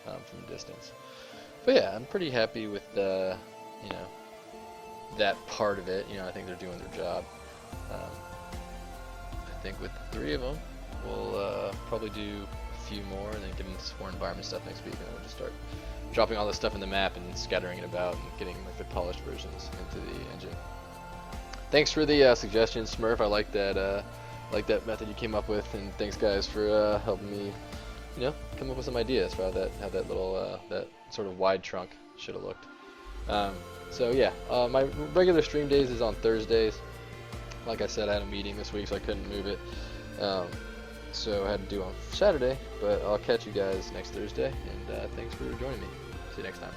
from a distance. But yeah, I'm pretty happy with the that part of it. I think they're doing their job. I think with 3 of them, we'll probably do a few more and then get into some more environment stuff next week, and we'll just start dropping all this stuff in the map and scattering it about and getting like the polished versions into the engine. Thanks for the suggestions, Smurf. I like that method you came up with, and thanks guys for helping me, come up with some ideas for how that little that sort of wide trunk should have looked. So yeah, my regular stream days is on Thursdays. Like I said, I had a meeting this week, so I couldn't move it. So I had to do on Saturday, but I'll catch you guys next Thursday, and thanks for joining me. See you next time.